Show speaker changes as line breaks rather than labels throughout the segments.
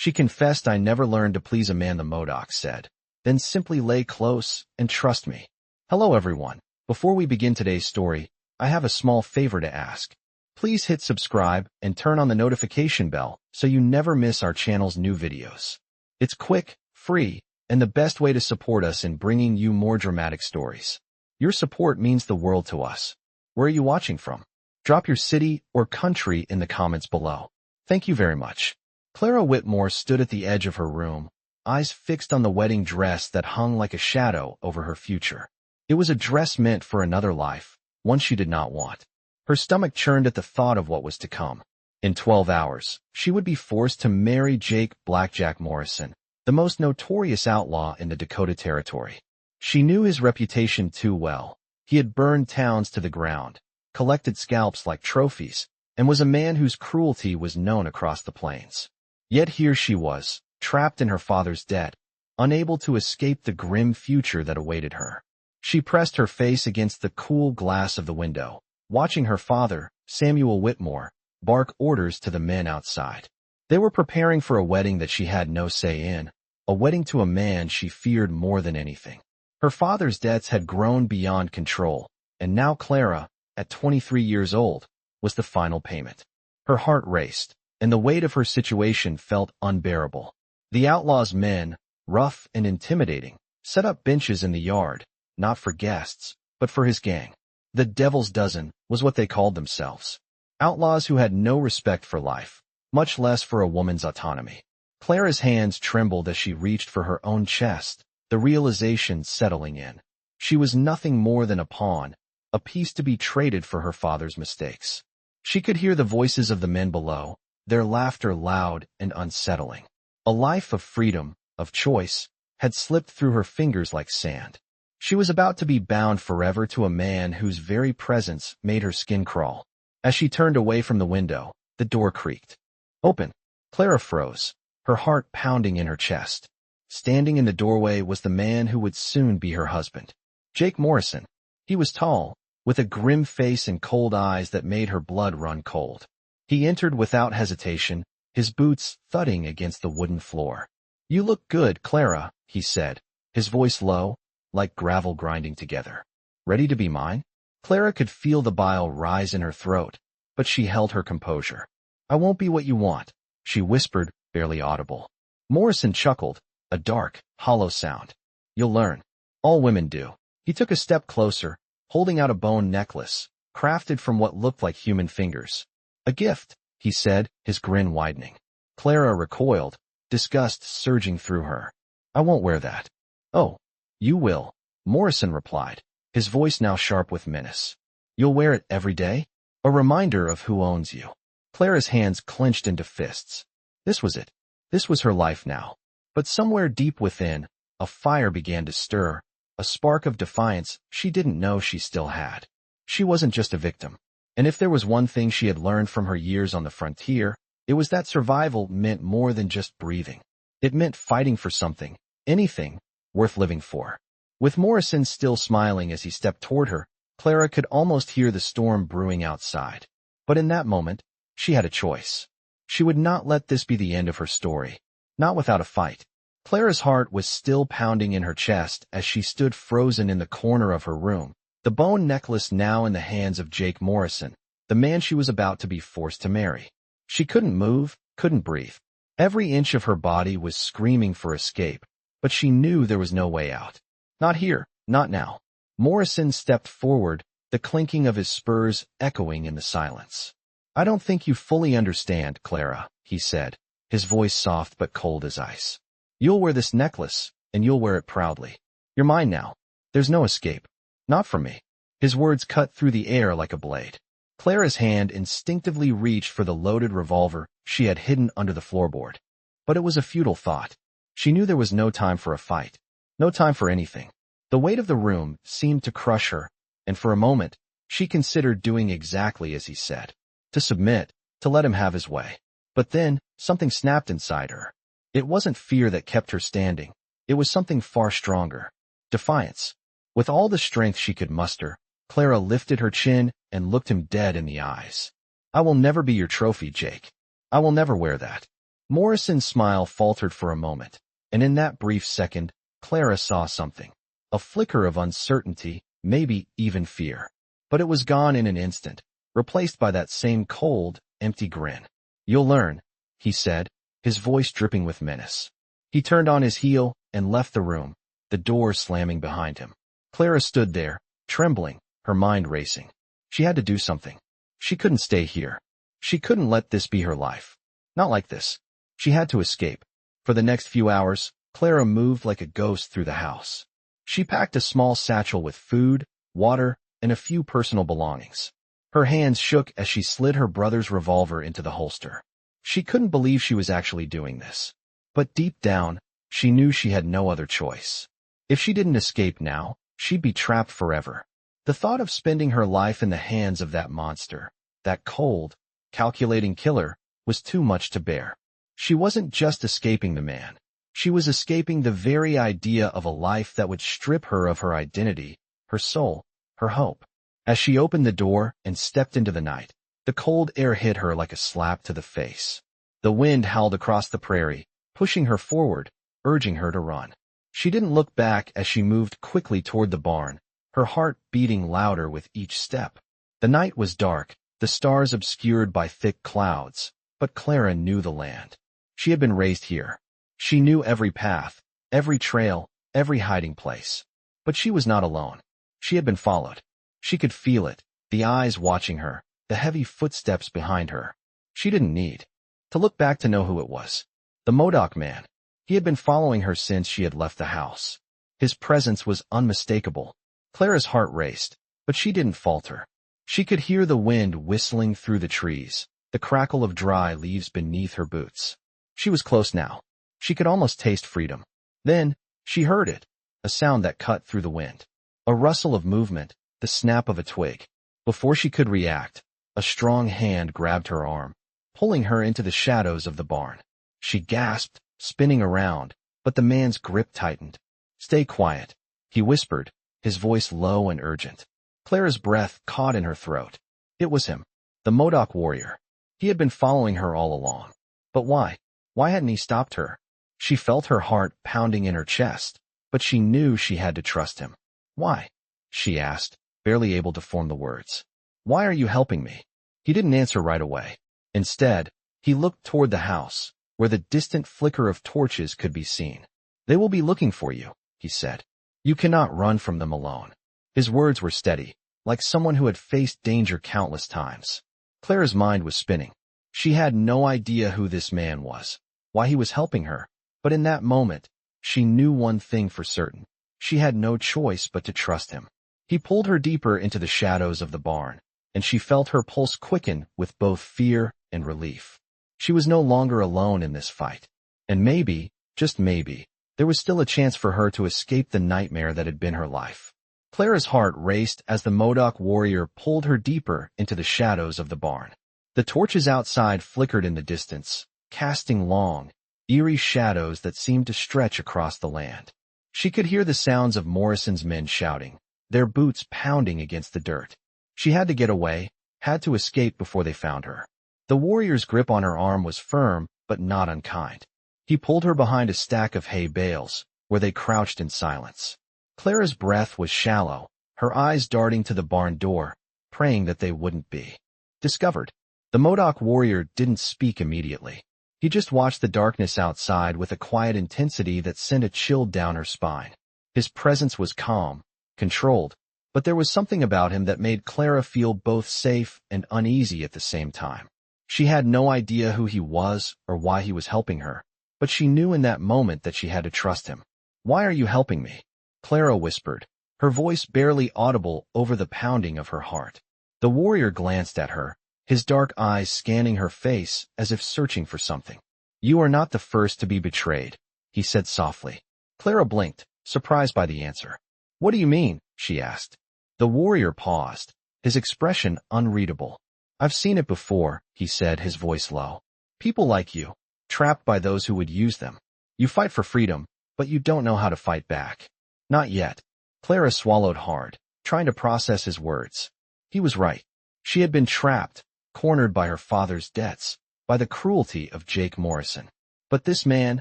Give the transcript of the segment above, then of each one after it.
She confessed, "I never learned to please a man," the Modoc said. "Then simply lay close and trust me." Hello everyone. Before we begin today's story, I have a small favor to ask. Please hit subscribe and turn on the notification bell so you never miss our channel's new videos. It's quick, free, and the best way to support us in bringing you more dramatic stories. Your support means the world to us. Where are you watching from? Drop your city or country in the comments below. Thank you very much. Clara Whitmore stood at the edge of her room, eyes fixed on the wedding dress that hung like a shadow over her future. It was a dress meant for another life, one she did not want. Her stomach churned at the thought of what was to come. In 12 hours, she would be forced to marry Jake "Blackjack" Morrison, the most notorious outlaw in the Dakota Territory. She knew his reputation too well. He had burned towns to the ground, collected scalps like trophies, and was a man whose cruelty was known across the plains. Yet here she was, trapped in her father's debt, unable to escape the grim future that awaited her. She pressed her face against the cool glass of the window, watching her father, Samuel Whitmore, bark orders to the men outside. They were preparing for a wedding that she had no say in, a wedding to a man she feared more than anything. Her father's debts had grown beyond control, and now Clara, at 23 years old, was the final payment. Her heart raced, and the weight of her situation felt unbearable. The outlaw's men, rough and intimidating, set up benches in the yard, not for guests, but for his gang. The Devil's Dozen was what they called themselves. Outlaws who had no respect for life, much less for a woman's autonomy. Clara's hands trembled as she reached for her own chest, the realization settling in. She was nothing more than a pawn, a piece to be traded for her father's mistakes. She could hear the voices of the men below, their laughter loud and unsettling. A life of freedom, of choice, had slipped through her fingers like sand. She was about to be bound forever to a man whose very presence made her skin crawl. As she turned away from the window, the door creaked. Open. Clara froze, her heart pounding in her chest. Standing in the doorway was the man who would soon be her husband. Jake Morrison. He was tall, with a grim face and cold eyes that made her blood run cold. He entered without hesitation, his boots thudding against the wooden floor. "You look good, Clara," he said, his voice low, like gravel grinding together. "Ready to be mine?" Clara could feel the bile rise in her throat, but she held her composure. "I won't be what you want," she whispered, barely audible. Morrison chuckled, a dark, hollow sound. "You'll learn. All women do." He took a step closer, holding out a bone necklace, crafted from what looked like human fingers. "A gift," he said, his grin widening. Clara recoiled, disgust surging through her. "I won't wear that." "Oh, you will," Morrison replied, his voice now sharp with menace. "You'll wear it every day? A reminder of who owns you." Clara's hands clenched into fists. This was it. This was her life now. But somewhere deep within, a fire began to stir, a spark of defiance she didn't know she still had. She wasn't just a victim. And if there was one thing she had learned from her years on the frontier, it was that survival meant more than just breathing. It meant fighting for something, anything, worth living for. With Morrison still smiling as he stepped toward her, Clara could almost hear the storm brewing outside. But in that moment, she had a choice. She would not let this be the end of her story. Not without a fight. Clara's heart was still pounding in her chest as she stood frozen in the corner of her room, the bone necklace now in the hands of Jake Morrison, the man she was about to be forced to marry. She couldn't move, couldn't breathe. Every inch of her body was screaming for escape, but she knew there was no way out. Not here, not now. Morrison stepped forward, the clinking of his spurs echoing in the silence. "I don't think you fully understand, Clara," he said, his voice soft but cold as ice. "You'll wear this necklace, and you'll wear it proudly. You're mine now. There's no escape. Not from me." His words cut through the air like a blade. Clara's hand instinctively reached for the loaded revolver she had hidden under the floorboard. But it was a futile thought. She knew there was no time for a fight. No time for anything. The weight of the room seemed to crush her, and for a moment, she considered doing exactly as he said. To submit, to let him have his way. But then, something snapped inside her. It wasn't fear that kept her standing. It was something far stronger. Defiance. With all the strength she could muster, Clara lifted her chin and looked him dead in the eyes. "I will never be your trophy, Jake. I will never wear that." Morrison's smile faltered for a moment, and in that brief second, Clara saw something. A flicker of uncertainty, maybe even fear. But it was gone in an instant, replaced by that same cold, empty grin. "You'll learn," he said, his voice dripping with menace. He turned on his heel and left the room, the door slamming behind him. Clara stood there, trembling, her mind racing. She had to do something. She couldn't stay here. She couldn't let this be her life. Not like this. She had to escape. For the next few hours, Clara moved like a ghost through the house. She packed a small satchel with food, water, and a few personal belongings. Her hands shook as she slid her brother's revolver into the holster. She couldn't believe she was actually doing this. But deep down, she knew she had no other choice. If she didn't escape now, she'd be trapped forever. The thought of spending her life in the hands of that monster, that cold, calculating killer, was too much to bear. She wasn't just escaping the man. She was escaping the very idea of a life that would strip her of her identity, her soul, her hope. As she opened the door and stepped into the night, the cold air hit her like a slap to the face. The wind howled across the prairie, pushing her forward, urging her to run. She didn't look back as she moved quickly toward the barn, her heart beating louder with each step. The night was dark, the stars obscured by thick clouds, but Clara knew the land. She had been raised here. She knew every path, every trail, every hiding place. But she was not alone. She had been followed. She could feel it, the eyes watching her, the heavy footsteps behind her. She didn't need to look back to know who it was. The Modoc man. He had been following her since she had left the house. His presence was unmistakable. Clara's heart raced, but she didn't falter. She could hear the wind whistling through the trees, the crackle of dry leaves beneath her boots. She was close now. She could almost taste freedom. Then, she heard it, a sound that cut through the wind. A rustle of movement, the snap of a twig. Before she could react, a strong hand grabbed her arm, pulling her into the shadows of the barn. She gasped, spinning around, but the man's grip tightened. "Stay quiet," he whispered, his voice low and urgent. Clara's breath caught in her throat. It was him, the Modoc warrior. He had been following her all along. But why? Why hadn't he stopped her? She felt her heart pounding in her chest, but she knew she had to trust him. "Why?" she asked, barely able to form the words. "Why are you helping me?" He didn't answer right away. Instead, he looked toward the house, where the distant flicker of torches could be seen. "They will be looking for you," he said. "You cannot run from them alone." His words were steady, like someone who had faced danger countless times. Clara's mind was spinning. She had no idea who this man was, why he was helping her, but in that moment, she knew one thing for certain. She had no choice but to trust him. He pulled her deeper into the shadows of the barn, and she felt her pulse quicken with both fear and relief. She was no longer alone in this fight. And maybe, just maybe, there was still a chance for her to escape the nightmare that had been her life. Clara's heart raced as the Modoc warrior pulled her deeper into the shadows of the barn. The torches outside flickered in the distance, casting long, eerie shadows that seemed to stretch across the land. She could hear the sounds of Morrison's men shouting, their boots pounding against the dirt. She had to get away, had to escape before they found her. The warrior's grip on her arm was firm, but not unkind. He pulled her behind a stack of hay bales, where they crouched in silence. Clara's breath was shallow, her eyes darting to the barn door, praying that they wouldn't be discovered. The Modoc warrior didn't speak immediately. He just watched the darkness outside with a quiet intensity that sent a chill down her spine. His presence was calm, controlled, but there was something about him that made Clara feel both safe and uneasy at the same time. She had no idea who he was or why he was helping her, but she knew in that moment that she had to trust him. "Why are you helping me?" Clara whispered, her voice barely audible over the pounding of her heart. The warrior glanced at her, his dark eyes scanning her face as if searching for something. "You are not the first to be betrayed," he said softly. Clara blinked, surprised by the answer. "What do you mean?" she asked. The warrior paused, his expression unreadable. "I've seen it before," he said, his voice low. "People like you, trapped by those who would use them. You fight for freedom, but you don't know how to fight back." "Not yet." Clara swallowed hard, trying to process his words. He was right. She had been trapped, cornered by her father's debts, by the cruelty of Jake Morrison. But this man,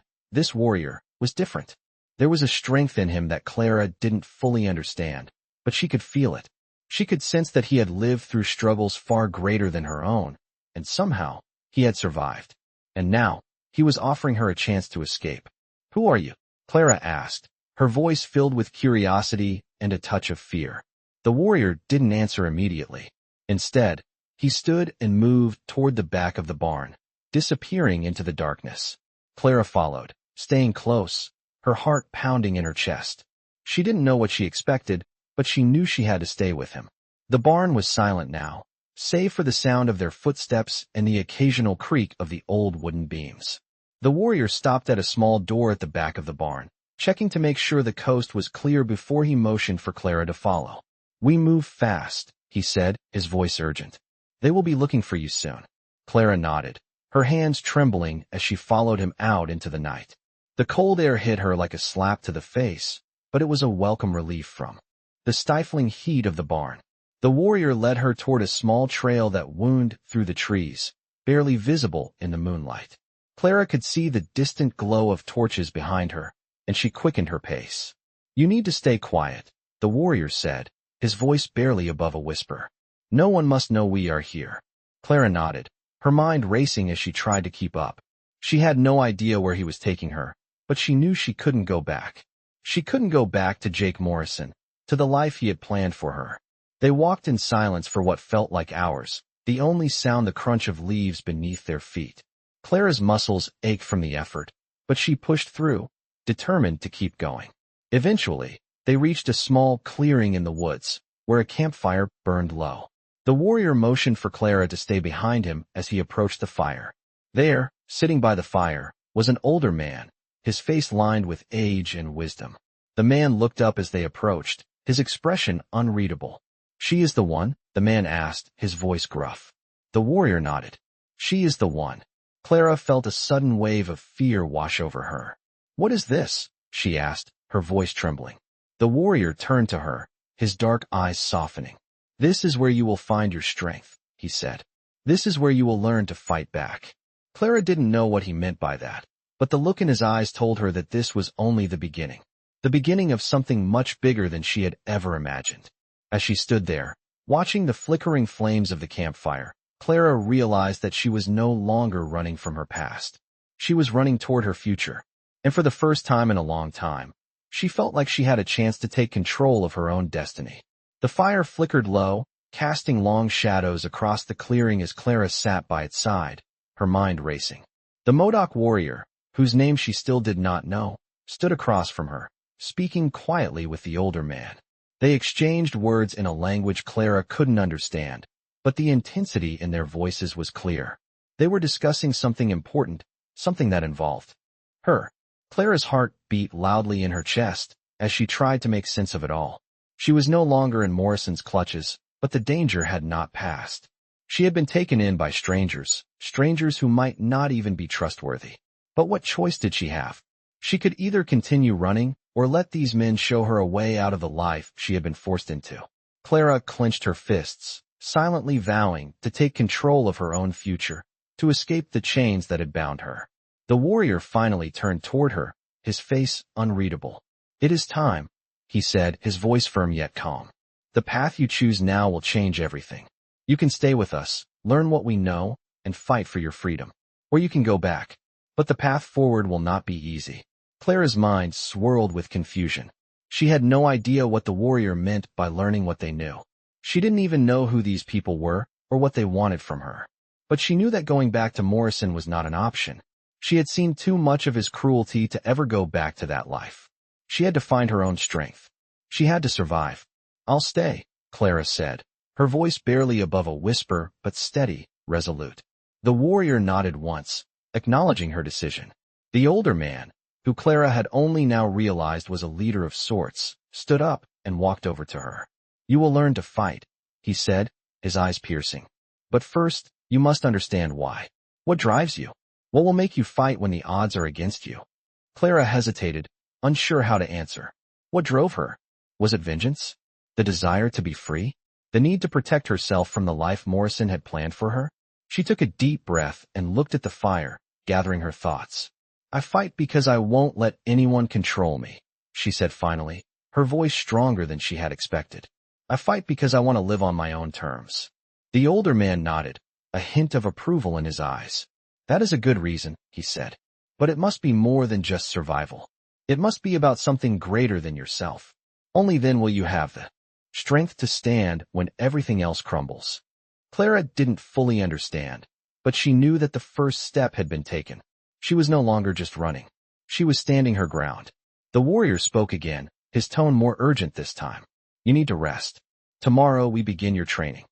this warrior, was different. There was a strength in him that Clara didn't fully understand, but she could feel it. She could sense that he had lived through struggles far greater than her own, and somehow, he had survived. And now, he was offering her a chance to escape. "Who are you?" Clara asked, her voice filled with curiosity and a touch of fear. The warrior didn't answer immediately. Instead, he stood and moved toward the back of the barn, disappearing into the darkness. Clara followed, staying close, her heart pounding in her chest. She didn't know what she expected, but she knew she had to stay with him. The barn was silent now, save for the sound of their footsteps and the occasional creak of the old wooden beams. The warrior stopped at a small door at the back of the barn, checking to make sure the coast was clear before he motioned for Clara to follow. "We move fast," he said, his voice urgent. "They will be looking for you soon." Clara nodded, her hands trembling as she followed him out into the night. The cold air hit her like a slap to the face, but it was a welcome relief from the stifling heat of the barn. The warrior led her toward a small trail that wound through the trees, barely visible in the moonlight. Clara could see the distant glow of torches behind her, and she quickened her pace. "You need to stay quiet," the warrior said, his voice barely above a whisper. "No one must know we are here." Clara nodded, her mind racing as she tried to keep up. She had no idea where he was taking her, but she knew she couldn't go back. She couldn't go back to Jake Morrison, to the life he had planned for her. They walked in silence for what felt like hours, the only sound the crunch of leaves beneath their feet. Clara's muscles ached from the effort, but she pushed through, determined to keep going. Eventually, they reached a small clearing in the woods, where a campfire burned low. The warrior motioned for Clara to stay behind him as he approached the fire. There, sitting by the fire, was an older man, his face lined with age and wisdom. The man looked up as they approached, his expression unreadable. "She is the one?" the man asked, his voice gruff. The warrior nodded. "She is the one." Clara felt a sudden wave of fear wash over her. "What is this?" she asked, her voice trembling. The warrior turned to her, his dark eyes softening. "This is where you will find your strength," he said. "This is where you will learn to fight back." Clara didn't know what he meant by that, but the look in his eyes told her that this was only the beginning of something much bigger than she had ever imagined. As she stood there, watching the flickering flames of the campfire, Clara realized that she was no longer running from her past. She was running toward her future, and for the first time in a long time, she felt like she had a chance to take control of her own destiny. The fire flickered low, casting long shadows across the clearing as Clara sat by its side, her mind racing. The Modoc warrior, whose name she still did not know, stood across from her, speaking quietly with the older man. They exchanged words in a language Clara couldn't understand, but the intensity in their voices was clear. They were discussing something important, something that involved her. Clara's heart beat loudly in her chest as she tried to make sense of it all. She was no longer in Morrison's clutches, but the danger had not passed. She had been taken in by strangers who might not even be trustworthy. But what choice did she have? She could either continue running or let these men show her a way out of the life she had been forced into. Clara clenched her fists, silently vowing to take control of her own future, to escape the chains that had bound her. The warrior finally turned toward her, his face unreadable. "It is time," he said, his voice firm yet calm. "The path you choose now will change everything. You can stay with us, learn what we know, and fight for your freedom. Or you can go back. But the path forward will not be easy." Clara's mind swirled with confusion. She had no idea what the warrior meant by learning what they knew. She didn't even know who these people were or what they wanted from her. But she knew that going back to Morrison was not an option. She had seen too much of his cruelty to ever go back to that life. She had to find her own strength. She had to survive. "I'll stay," Clara said, her voice barely above a whisper but steady, resolute. The warrior nodded once, acknowledging her decision. The older man, who Clara had only now realized was a leader of sorts, stood up and walked over to her. "You will learn to fight," he said, his eyes piercing. "But first, you must understand why. What drives you? What will make you fight when the odds are against you?" Clara hesitated, unsure how to answer. What drove her? Was it vengeance? The desire to be free? The need to protect herself from the life Morrison had planned for her? She took a deep breath and looked at the fire, gathering her thoughts. I fight because I won't let anyone control me, she said finally, her voice stronger than she had expected. I fight because I want to live on my own terms. The older man nodded, a hint of approval in his eyes. That is a good reason, he said. But it must be more than just survival. It must be about something greater than yourself. Only then will you have the strength to stand when everything else crumbles. Clara didn't fully understand, but she knew that the first step had been taken. She was no longer just running. She was standing her ground. The warrior spoke again, his tone more urgent this time. You need to rest. Tomorrow we begin your training.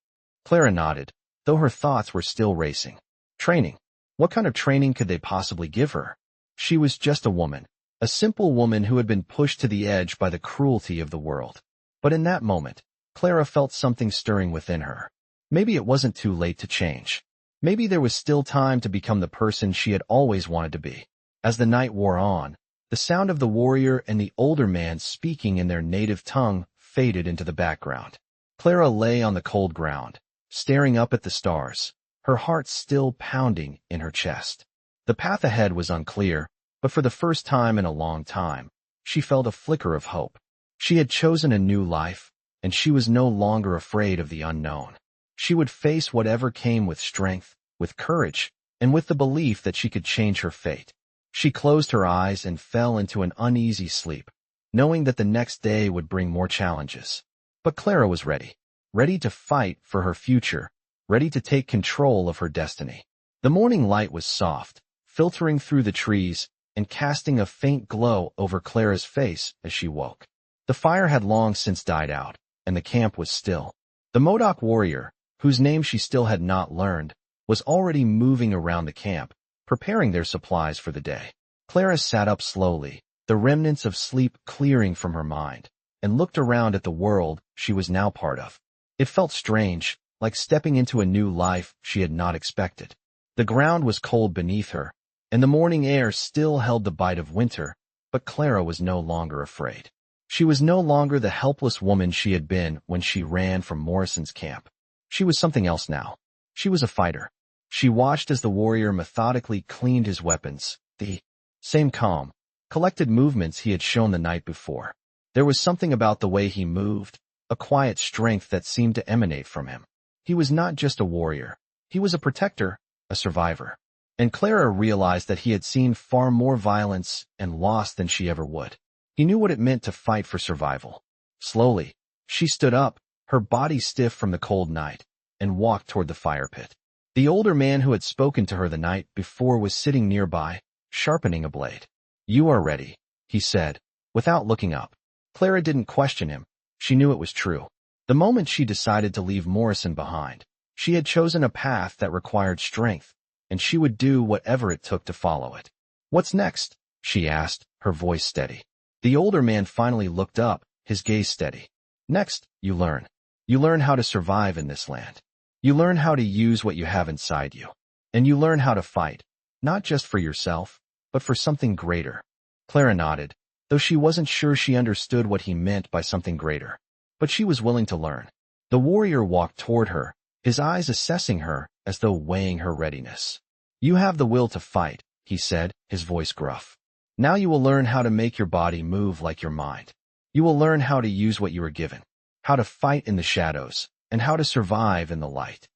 Clara nodded, though her thoughts were still racing. Training? What kind of training could they possibly give her? She was just a woman, a simple woman who had been pushed to the edge by the cruelty of the world. But in that moment, Clara felt something stirring within her. Maybe it wasn't too late to change. Maybe there was still time to become the person she had always wanted to be. As the night wore on, the sound of the warrior and the older man speaking in their native tongue faded into the background. Clara lay on the cold ground, staring up at the stars, her heart still pounding in her chest. The path ahead was unclear, but for the first time in a long time, she felt a flicker of hope. She had chosen a new life, and she was no longer afraid of the unknown. She would face whatever came with strength, with courage, and with the belief that she could change her fate. She closed her eyes and fell into an uneasy sleep, knowing that the next day would bring more challenges. But Clara was ready to fight for her future, ready to take control of her destiny. The morning light was soft, filtering through the trees and casting a faint glow over Clara's face as she woke. The fire had long since died out, and the camp was still. The Modoc warrior, whose name she still had not learned, was already moving around the camp, preparing their supplies for the day. Clara sat up slowly, the remnants of sleep clearing from her mind, and looked around at the world she was now part of. It felt strange, like stepping into a new life she had not expected. The ground was cold beneath her, and the morning air still held the bite of winter, but Clara was no longer afraid. She was no longer the helpless woman she had been when she ran from Morrison's camp. She was something else now. She was a fighter. She watched as the warrior methodically cleaned his weapons, the same calm, collected movements he had shown the night before. There was something about the way he moved, a quiet strength that seemed to emanate from him. He was not just a warrior. He was a protector, a survivor. And Clara realized that he had seen far more violence and loss than she ever would. He knew what it meant to fight for survival. Slowly, she stood up, her body stiff from the cold night, and walked toward the fire pit. The older man who had spoken to her the night before was sitting nearby, sharpening a blade. You are ready, he said, without looking up. Clara didn't question him. She knew it was true. The moment she decided to leave Morrison behind, she had chosen a path that required strength, and she would do whatever it took to follow it. What's next? She asked, her voice steady. The older man finally looked up, his gaze steady. Next, you learn. You learn how to survive in this land. You learn how to use what you have inside you. And you learn how to fight, not just for yourself, but for something greater. Clara nodded, though she wasn't sure she understood what he meant by something greater. But she was willing to learn. The warrior walked toward her, his eyes assessing her as though weighing her readiness. You have the will to fight, he said, his voice gruff. Now you will learn how to make your body move like your mind. You will learn how to use what you are given, how to fight in the shadows, and how to survive in the light.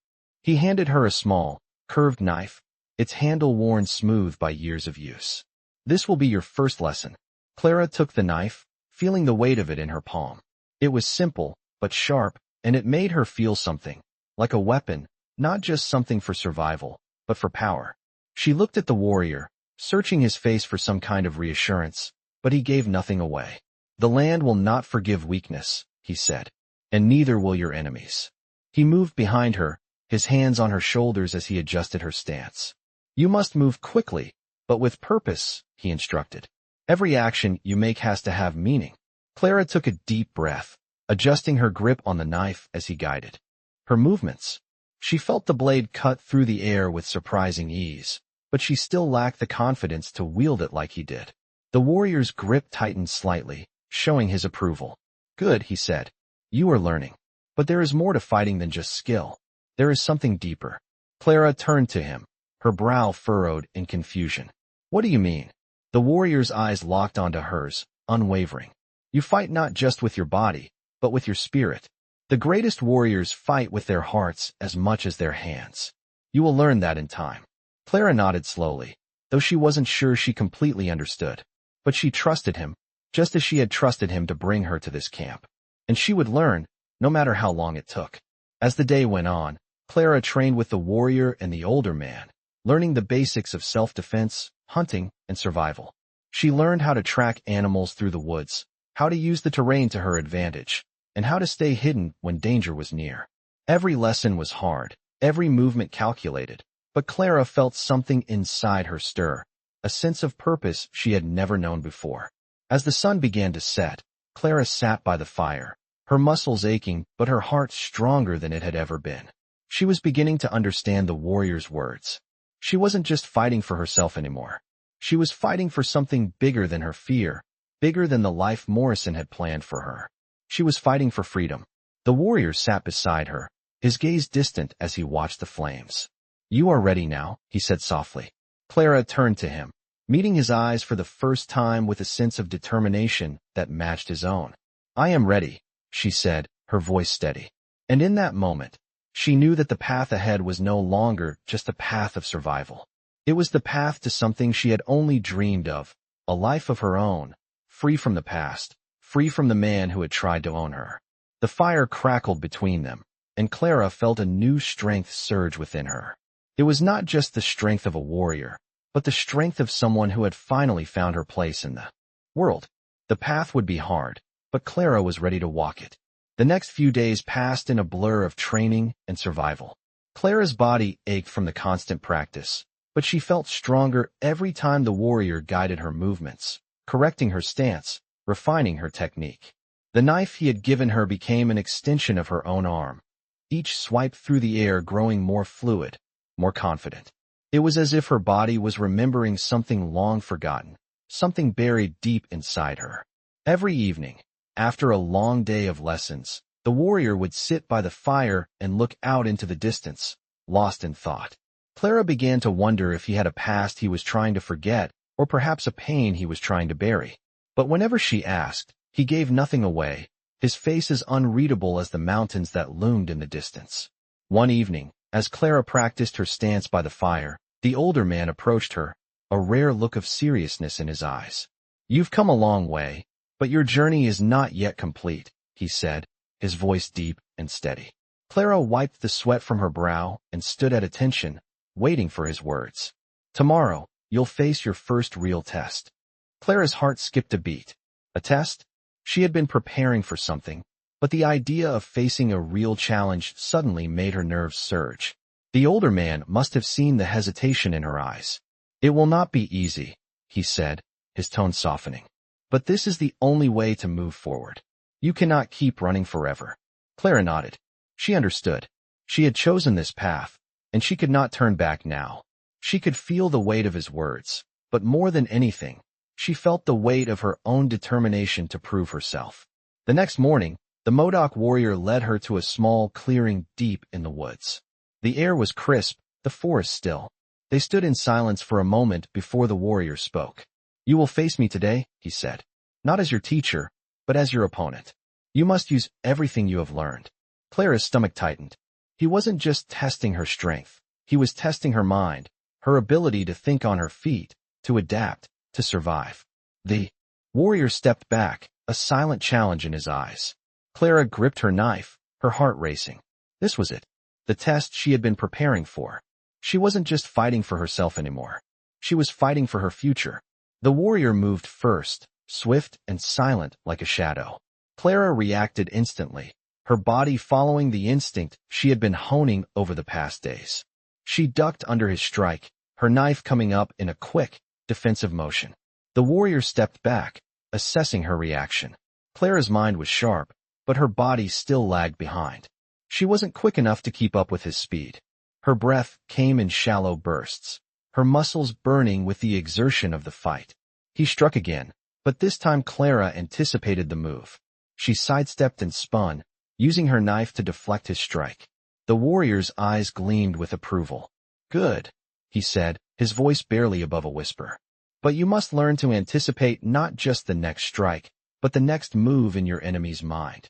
He handed her a small, curved knife, its handle worn smooth by years of use. This will be your first lesson. Clara took the knife, feeling the weight of it in her palm. It was simple, but sharp, and it made her feel something, like a weapon, not just something for survival, but for power. She looked at the warrior, searching his face for some kind of reassurance, but he gave nothing away. The land will not forgive weakness, he said, and neither will your enemies. He moved behind her, his hands on her shoulders as he adjusted her stance. You must move quickly, but with purpose, he instructed. Every action you make has to have meaning. Clara took a deep breath, adjusting her grip on the knife as he guided her movements. She felt the blade cut through the air with surprising ease, but she still lacked the confidence to wield it like he did. The warrior's grip tightened slightly, showing his approval. Good, he said. You are learning. But there is more to fighting than just skill. There is something deeper. Clara turned to him, her brow furrowed in confusion. What do you mean? The warrior's eyes locked onto hers, unwavering. You fight not just with your body, but with your spirit. The greatest warriors fight with their hearts as much as their hands. You will learn that in time. Clara nodded slowly, though she wasn't sure she completely understood. But she trusted him, just as she had trusted him to bring her to this camp. And she would learn, no matter how long it took. As the day went on, Clara trained with the warrior and the older man, learning the basics of self-defense, hunting, and survival. She learned how to track animals through the woods, how to use the terrain to her advantage, and how to stay hidden when danger was near. Every lesson was hard, every movement calculated, but Clara felt something inside her stir, a sense of purpose she had never known before. As the sun began to set, Clara sat by the fire, her muscles aching but her heart stronger than it had ever been. She was beginning to understand the warrior's words. She wasn't just fighting for herself anymore. She was fighting for something bigger than her fear, bigger than the life Morrison had planned for her. She was fighting for freedom. The warrior sat beside her, his gaze distant as he watched the flames. "You are ready now," he said softly. Clara turned to him, meeting his eyes for the first time with a sense of determination that matched his own. "I am ready," she said, her voice steady. And in that moment, she knew that the path ahead was no longer just a path of survival. It was the path to something she had only dreamed of, a life of her own, free from the past, free from the man who had tried to own her. The fire crackled between them, and Clara felt a new strength surge within her. It was not just the strength of a warrior, but the strength of someone who had finally found her place in the world. The path would be hard, but Clara was ready to walk it. The next few days passed in a blur of training and survival. Clara's body ached from the constant practice, but she felt stronger every time the warrior guided her movements, correcting her stance, refining her technique. The knife he had given her became an extension of her own arm, each swipe through the air growing more fluid, more confident. It was as if her body was remembering something long forgotten, something buried deep inside her. Every evening, after a long day of lessons, the warrior would sit by the fire and look out into the distance, lost in thought. Clara began to wonder if he had a past he was trying to forget, or perhaps a pain he was trying to bury. But whenever she asked, he gave nothing away, his face as unreadable as the mountains that loomed in the distance. One evening, as Clara practiced her stance by the fire, the older man approached her, a rare look of seriousness in his eyes. "You've come a long way, but your journey is not yet complete," he said, his voice deep and steady. Clara wiped the sweat from her brow and stood at attention, waiting for his words. "Tomorrow, you'll face your first real test." Clara's heart skipped a beat. A test? She had been preparing for something, but the idea of facing a real challenge suddenly made her nerves surge. The older man must have seen the hesitation in her eyes. "It will not be easy," he said, his tone softening. "But this is the only way to move forward. You cannot keep running forever." Clara nodded. She understood. She had chosen this path, and she could not turn back now. She could feel the weight of his words, but more than anything, she felt the weight of her own determination to prove herself. The next morning, the Modoc warrior led her to a small clearing deep in the woods. The air was crisp, the forest still. They stood in silence for a moment before the warrior spoke. "You will face me today," he said. "Not as your teacher, but as your opponent. You must use everything you have learned." Clara's stomach tightened. He wasn't just testing her strength. He was testing her mind, her ability to think on her feet, to adapt, to survive. The warrior stepped back, a silent challenge in his eyes. Clara gripped her knife, her heart racing. This was it, the test she had been preparing for. She wasn't just fighting for herself anymore. She was fighting for her future. The warrior moved first, swift and silent like a shadow. Clara reacted instantly, her body following the instinct she had been honing over the past days. She ducked under his strike, her knife coming up in a quick, defensive motion. The warrior stepped back, assessing her reaction. Clara's mind was sharp, but her body still lagged behind. She wasn't quick enough to keep up with his speed. Her breath came in shallow bursts, her muscles burning with the exertion of the fight. He struck again, but this time Clara anticipated the move. She sidestepped and spun, using her knife to deflect his strike. The warrior's eyes gleamed with approval. "Good," he said, his voice barely above a whisper. But you must learn to anticipate not just the next strike, but the next move in your enemy's mind.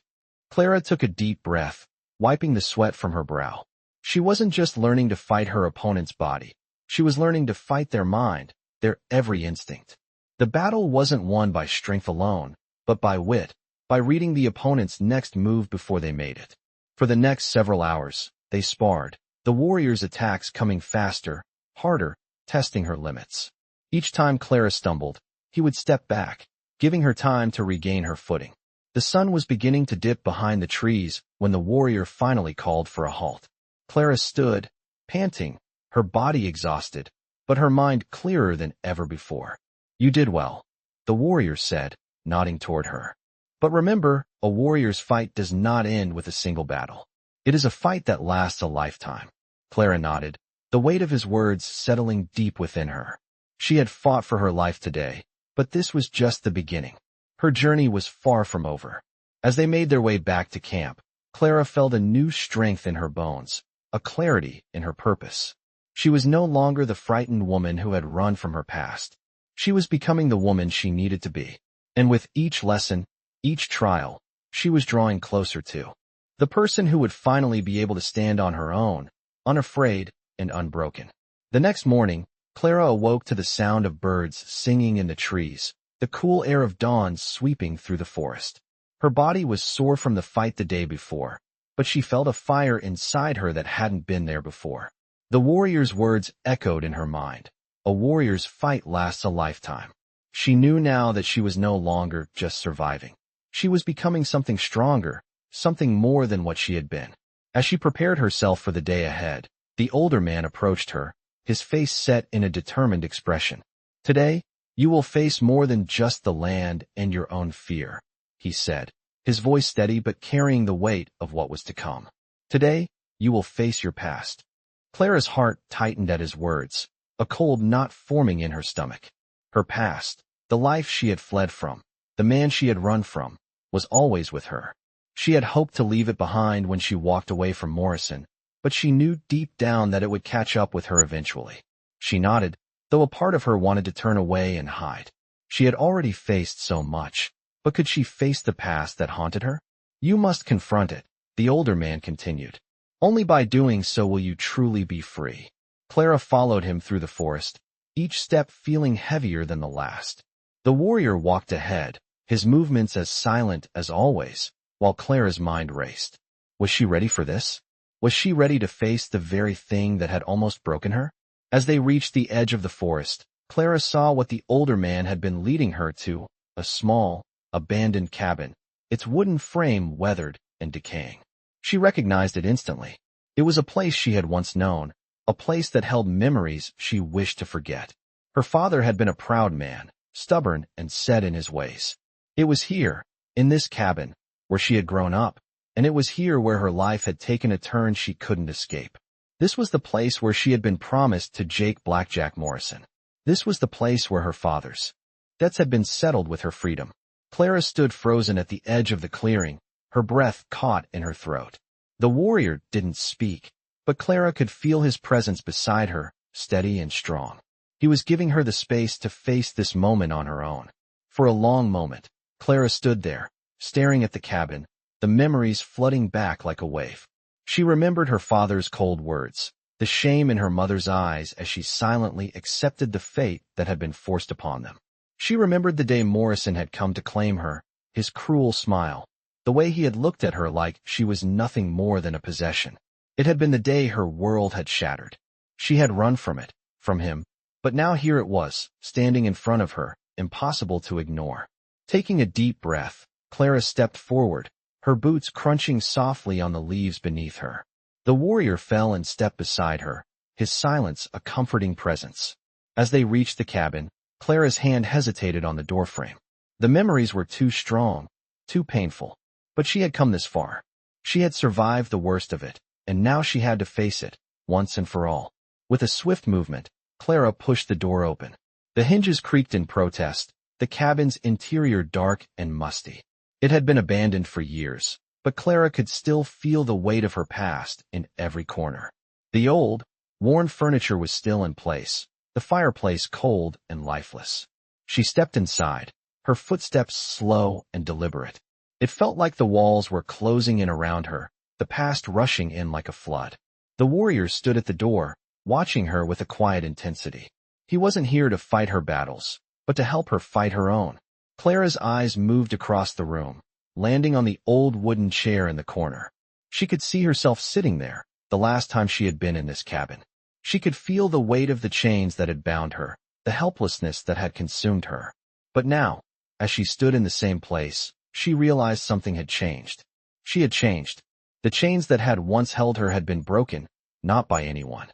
Clara took a deep breath, wiping the sweat from her brow. She wasn't just learning to fight her opponent's body. She was learning to fight their mind, their every instinct. The battle wasn't won by strength alone, but by wit, by reading the opponent's next move before they made it. For the next several hours, they sparred, the warrior's attacks coming faster, harder, testing her limits. Each time Clara stumbled, he would step back, giving her time to regain her footing. The sun was beginning to dip behind the trees when the warrior finally called for a halt. Clara stood, panting, her body exhausted, but her mind clearer than ever before. "You did well," the warrior said, nodding toward her. "But remember, a warrior's fight does not end with a single battle. It is a fight that lasts a lifetime." Clara nodded, the weight of his words settling deep within her. She had fought for her life today, but this was just the beginning. Her journey was far from over. As they made their way back to camp, Clara felt a new strength in her bones, a clarity in her purpose. She was no longer the frightened woman who had run from her past. She was becoming the woman she needed to be. And with each lesson, each trial, she was drawing closer to the person who would finally be able to stand on her own, unafraid and unbroken. The next morning, Clara awoke to the sound of birds singing in the trees, the cool air of dawn sweeping through the forest. Her body was sore from the fight the day before, but she felt a fire inside her that hadn't been there before. The warrior's words echoed in her mind. A warrior's fight lasts a lifetime. She knew now that she was no longer just surviving. She was becoming something stronger, something more than what she had been. As she prepared herself for the day ahead, the older man approached her, his face set in a determined expression. "Today, you will face more than just the land and your own fear," he said, his voice steady but carrying the weight of what was to come. "Today, you will face your past." Clara's heart tightened at his words, a cold knot forming in her stomach. Her past, the life she had fled from, the man she had run from, was always with her. She had hoped to leave it behind when she walked away from Morrison, but she knew deep down that it would catch up with her eventually. She nodded, though a part of her wanted to turn away and hide. She had already faced so much, but could she face the past that haunted her? "You must confront it," the older man continued. "Only by doing so will you truly be free." Clara followed him through the forest, each step feeling heavier than the last. The warrior walked ahead, his movements as silent as always, while Clara's mind raced. Was she ready for this? Was she ready to face the very thing that had almost broken her? As they reached the edge of the forest, Clara saw what the older man had been leading her to, a small, abandoned cabin, its wooden frame weathered and decaying. She recognized it instantly. It was a place she had once known, a place that held memories she wished to forget. Her father had been a proud man, stubborn and set in his ways. It was here, in this cabin, where she had grown up, and it was here where her life had taken a turn she couldn't escape. This was the place where she had been promised to Jake Blackjack Morrison. This was the place where her father's debts had been settled with her freedom. Clara stood frozen at the edge of the clearing, her breath caught in her throat. The warrior didn't speak, but Clara could feel his presence beside her, steady and strong. He was giving her the space to face this moment on her own. For a long moment, Clara stood there, staring at the cabin, the memories flooding back like a wave. She remembered her father's cold words, the shame in her mother's eyes as she silently accepted the fate that had been forced upon them. She remembered the day Morrison had come to claim her, his cruel smile, the way he had looked at her like she was nothing more than a possession. It had been the day her world had shattered. She had run from it, from him, but now here it was, standing in front of her, impossible to ignore. Taking a deep breath, Clara stepped forward, her boots crunching softly on the leaves beneath her. The warrior fell and stepped beside her, his silence a comforting presence. As they reached the cabin, Clara's hand hesitated on the doorframe. The memories were too strong, too painful. But she had come this far. She had survived the worst of it, and now she had to face it, once and for all. With a swift movement, Clara pushed the door open. The hinges creaked in protest, the cabin's interior dark and musty. It had been abandoned for years, but Clara could still feel the weight of her past in every corner. The old, worn furniture was still in place, the fireplace cold and lifeless. She stepped inside, her footsteps slow and deliberate. It felt like the walls were closing in around her, the past rushing in like a flood. The warrior stood at the door, watching her with a quiet intensity. He wasn't here to fight her battles, but to help her fight her own. Clara's eyes moved across the room, landing on the old wooden chair in the corner. She could see herself sitting there, the last time she had been in this cabin. She could feel the weight of the chains that had bound her, the helplessness that had consumed her. But now, as she stood in the same place, she realized something had changed. She had changed. The chains that had once held her had been broken, not by anyone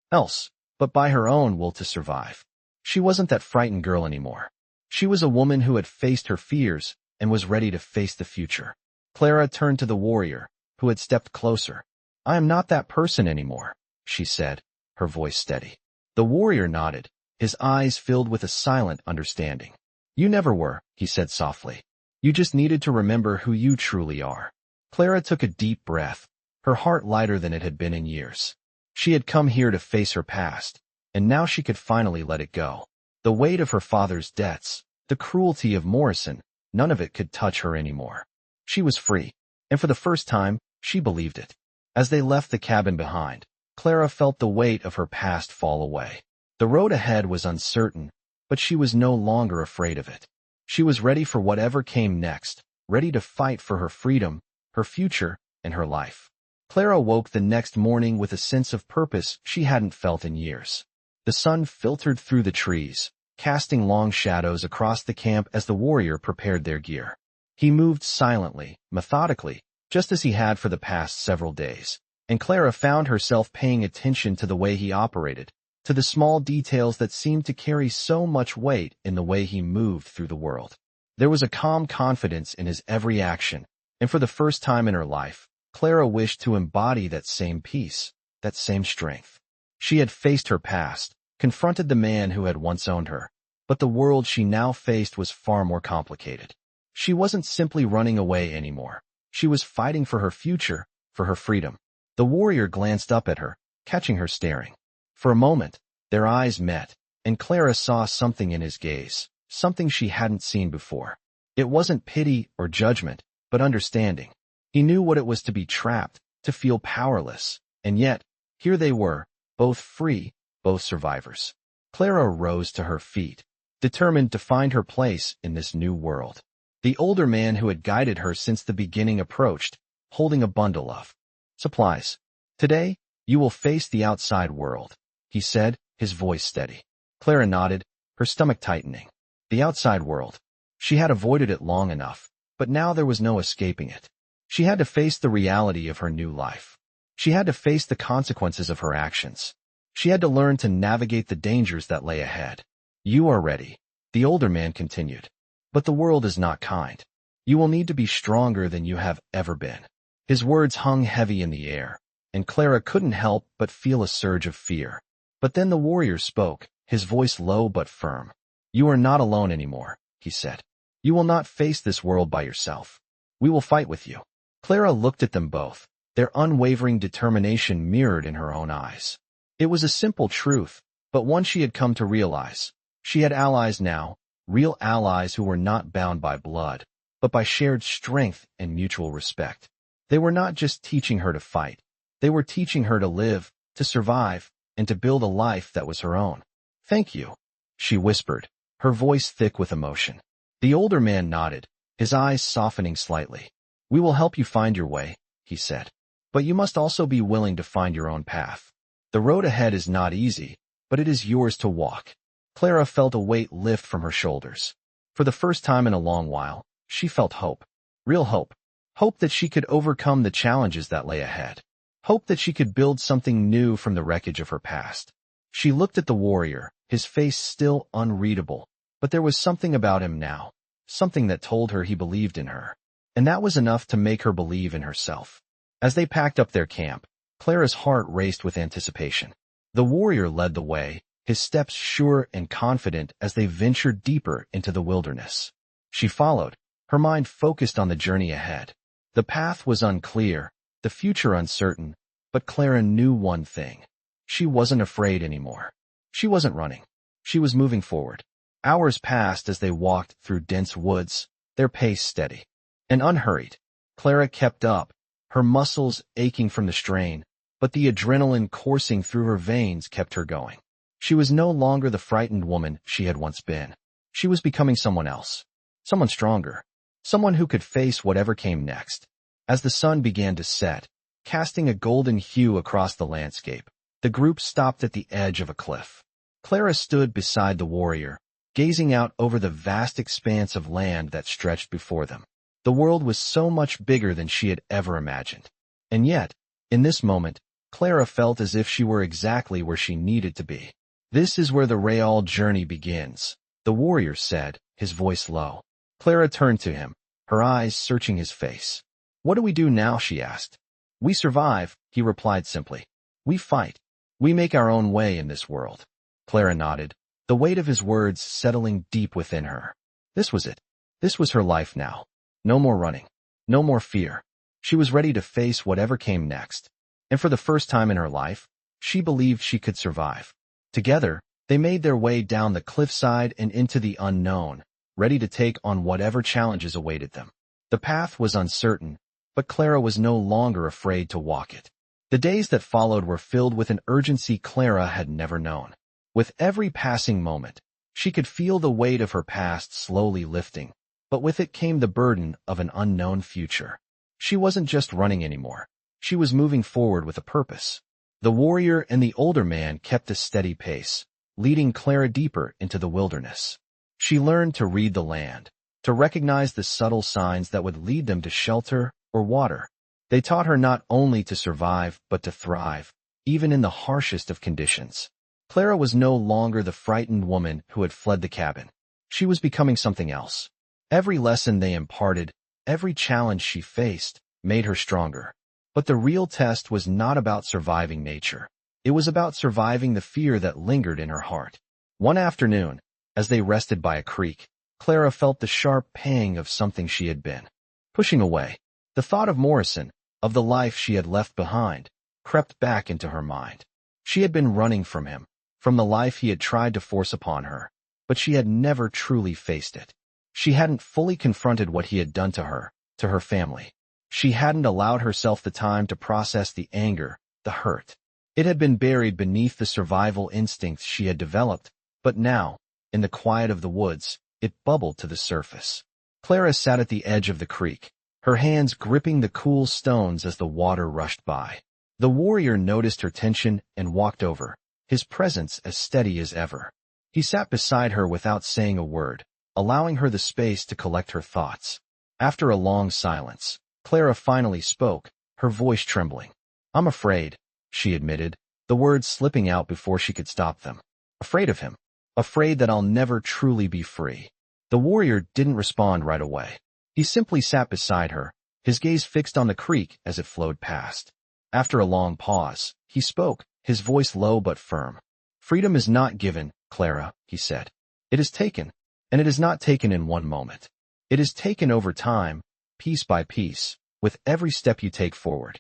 else, but by her own will to survive. She wasn't that frightened girl anymore. She was a woman who had faced her fears and was ready to face the future. Clara turned to the warrior, who had stepped closer. "I am not that person anymore," she said, her voice steady. The warrior nodded, his eyes filled with a silent understanding. "You never were," he said softly. "You just needed to remember who you truly are." Clara took a deep breath, her heart lighter than it had been in years. She had come here to face her past, and now she could finally let it go. The weight of her father's debts, the cruelty of Morrison, none of it could touch her anymore. She was free, and for the first time, she believed it. As they left the cabin behind, Clara felt the weight of her past fall away. The road ahead was uncertain, but she was no longer afraid of it. She was ready for whatever came next, ready to fight for her freedom, her future, and her life. Clara woke the next morning with a sense of purpose she hadn't felt in years. The sun filtered through the trees, casting long shadows across the camp as the warrior prepared their gear. He moved silently, methodically, just as he had for the past several days, and Clara found herself paying attention to the way he operated, to the small details that seemed to carry so much weight in the way he moved through the world. There was a calm confidence in his every action, and for the first time in her life, Clara wished to embody that same peace, that same strength. She had faced her past, confronted the man who had once owned her, but the world she now faced was far more complicated. She wasn't simply running away anymore. She was fighting for her future, for her freedom. The warrior glanced up at her, catching her staring. For a moment, their eyes met, and Clara saw something in his gaze, something she hadn't seen before. It wasn't pity or judgment, but understanding. He knew what it was to be trapped, to feel powerless, and yet, here they were, both free, both survivors. Clara rose to her feet, determined to find her place in this new world. The older man who had guided her since the beginning approached, holding a bundle of supplies. "Today, you will face the outside world," he said, his voice steady. Clara nodded, her stomach tightening. The outside world. She had avoided it long enough, but now there was no escaping it. She had to face the reality of her new life. She had to face the consequences of her actions. She had to learn to navigate the dangers that lay ahead. "You are ready," the older man continued. "But the world is not kind. You will need to be stronger than you have ever been." His words hung heavy in the air, and Clara couldn't help but feel a surge of fear. But then the warrior spoke, his voice low but firm. "You are not alone anymore," he said. "You will not face this world by yourself. We will fight with you." Clara looked at them both, their unwavering determination mirrored in her own eyes. It was a simple truth, but one she had come to realize. She had allies now, real allies who were not bound by blood, but by shared strength and mutual respect. They were not just teaching her to fight. They were teaching her to live, to survive, and to build a life that was her own. "Thank you," she whispered, her voice thick with emotion. The older man nodded, his eyes softening slightly. "We will help you find your way," he said. "But you must also be willing to find your own path. The road ahead is not easy, but it is yours to walk." Clara felt a weight lift from her shoulders. For the first time in a long while, she felt hope. Real hope. Hope that she could overcome the challenges that lay ahead. Hope that she could build something new from the wreckage of her past. She looked at the warrior, his face still unreadable, but there was something about him now, something that told her he believed in her. And that was enough to make her believe in herself. As they packed up their camp, Clara's heart raced with anticipation. The warrior led the way, his steps sure and confident as they ventured deeper into the wilderness. She followed, her mind focused on the journey ahead. The path was unclear, the future uncertain, but Clara knew one thing. She wasn't afraid anymore. She wasn't running. She was moving forward. Hours passed as they walked through dense woods, their pace steady and unhurried. Clara kept up, her muscles aching from the strain, but the adrenaline coursing through her veins kept her going. She was no longer the frightened woman she had once been. She was becoming someone else, someone stronger, someone who could face whatever came next. As the sun began to set, casting a golden hue across the landscape, the group stopped at the edge of a cliff. Clara stood beside the warrior, gazing out over the vast expanse of land that stretched before them. The world was so much bigger than she had ever imagined. And yet, in this moment, Clara felt as if she were exactly where she needed to be. "This is where the Real journey begins," the warrior said, his voice low. Clara turned to him, her eyes searching his face. "What do we do now?" she asked. "We survive," he replied simply. "We fight. We make our own way in this world." Clara nodded, the weight of his words settling deep within her. This was it. This was her life now. No more running. No more fear. She was ready to face whatever came next. And for the first time in her life, she believed she could survive. Together, they made their way down the cliffside and into the unknown, ready to take on whatever challenges awaited them. The path was uncertain, but Clara was no longer afraid to walk it. The days that followed were filled with an urgency Clara had never known. With every passing moment, she could feel the weight of her past slowly lifting, but with it came the burden of an unknown future. She wasn't just running anymore. She was moving forward with a purpose. The warrior and the older man kept a steady pace, leading Clara deeper into the wilderness. She learned to read the land, to recognize the subtle signs that would lead them to shelter or water. They taught her not only to survive, but to thrive, even in the harshest of conditions. Clara was no longer the frightened woman who had fled the cabin. She was becoming something else. Every lesson they imparted, every challenge she faced, made her stronger. But the real test was not about surviving nature. It was about surviving the fear that lingered in her heart. One afternoon, as they rested by a creek, Clara felt the sharp pang of something she had been pushing away. The thought of Morrison, of the life she had left behind, crept back into her mind. She had been running from him, from the life he had tried to force upon her, but she had never truly faced it. She hadn't fully confronted what he had done to her family. She hadn't allowed herself the time to process the anger, the hurt. It had been buried beneath the survival instincts she had developed, but now, in the quiet of the woods, it bubbled to the surface. Clara sat at the edge of the creek, her hands gripping the cool stones as the water rushed by. The warrior noticed her tension and walked over, his presence as steady as ever. He sat beside her without saying a word, allowing her the space to collect her thoughts. After a long silence, Clara finally spoke, her voice trembling. "I'm afraid," she admitted, the words slipping out before she could stop them. "Afraid of him. Afraid that I'll never truly be free." The warrior didn't respond right away. He simply sat beside her, his gaze fixed on the creek as it flowed past. After a long pause, he spoke, his voice low but firm. "Freedom is not given, Clara," he said. "It is taken, and it is not taken in one moment. It is taken over time, piece by piece, with every step you take forward."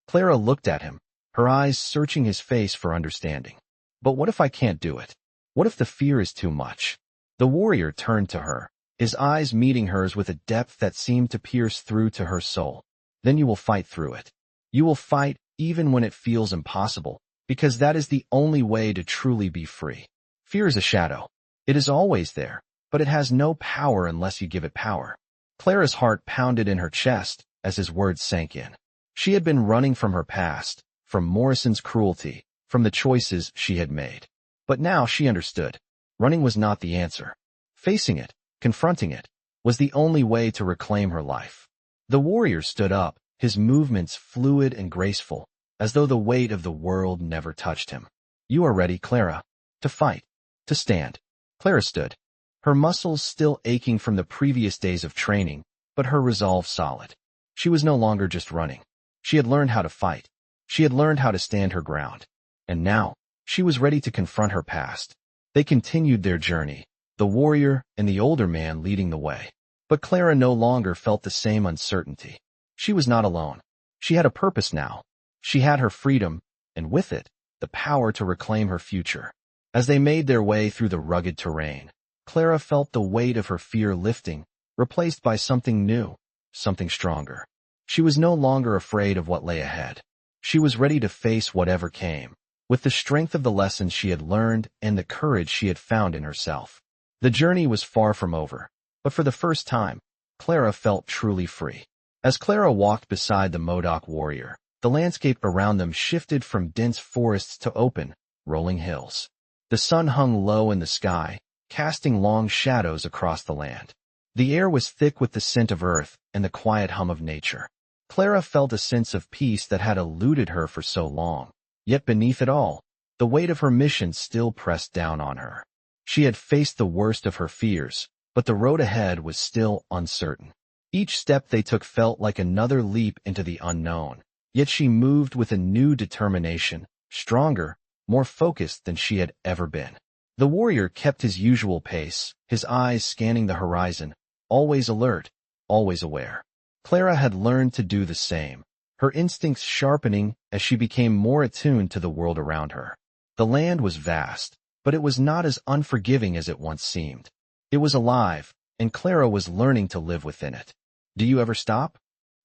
Clara looked at him, her eyes searching his face for understanding. "But what if I can't do it? What if the fear is too much?" The warrior turned to her, his eyes meeting hers with a depth that seemed to pierce through to her soul. "Then you will fight through it. You will fight even when it feels impossible, because that is the only way to truly be free. Fear is a shadow. It is always there, but it has no power unless you give it power." Clara's heart pounded in her chest as his words sank in. She had been running from her past, from Morrison's cruelty, from the choices she had made. But now she understood. Running was not the answer. Facing it, confronting it, was the only way to reclaim her life. The warrior stood up, his movements fluid and graceful, as though the weight of the world never touched him. "You are ready, Clara. To fight. To stand." Clara stood, her muscles still aching from the previous days of training, but her resolve solid. She was no longer just running. She had learned how to fight. She had learned how to stand her ground. And now, she was ready to confront her past. They continued their journey, the warrior and the older man leading the way. But Clara no longer felt the same uncertainty. She was not alone. She had a purpose now. She had her freedom, and with it, the power to reclaim her future. As they made their way through the rugged terrain, Clara felt the weight of her fear lifting, replaced by something new, something stronger. She was no longer afraid of what lay ahead. She was ready to face whatever came, with the strength of the lessons she had learned and the courage she had found in herself. The journey was far from over, but for the first time, Clara felt truly free. As Clara walked beside the Modoc warrior, the landscape around them shifted from dense forests to open, rolling hills. The sun hung low in the sky, casting long shadows across the land. The air was thick with the scent of earth and the quiet hum of nature. Clara felt a sense of peace that had eluded her for so long. Yet beneath it all, the weight of her mission still pressed down on her. She had faced the worst of her fears, but the road ahead was still uncertain. Each step they took felt like another leap into the unknown, yet she moved with a new determination, stronger, more focused than she had ever been. The warrior kept his usual pace, his eyes scanning the horizon, always alert, always aware. Clara had learned to do the same, her instincts sharpening as she became more attuned to the world around her. The land was vast, but it was not as unforgiving as it once seemed. It was alive, and Clara was learning to live within it. "Do you ever stop?"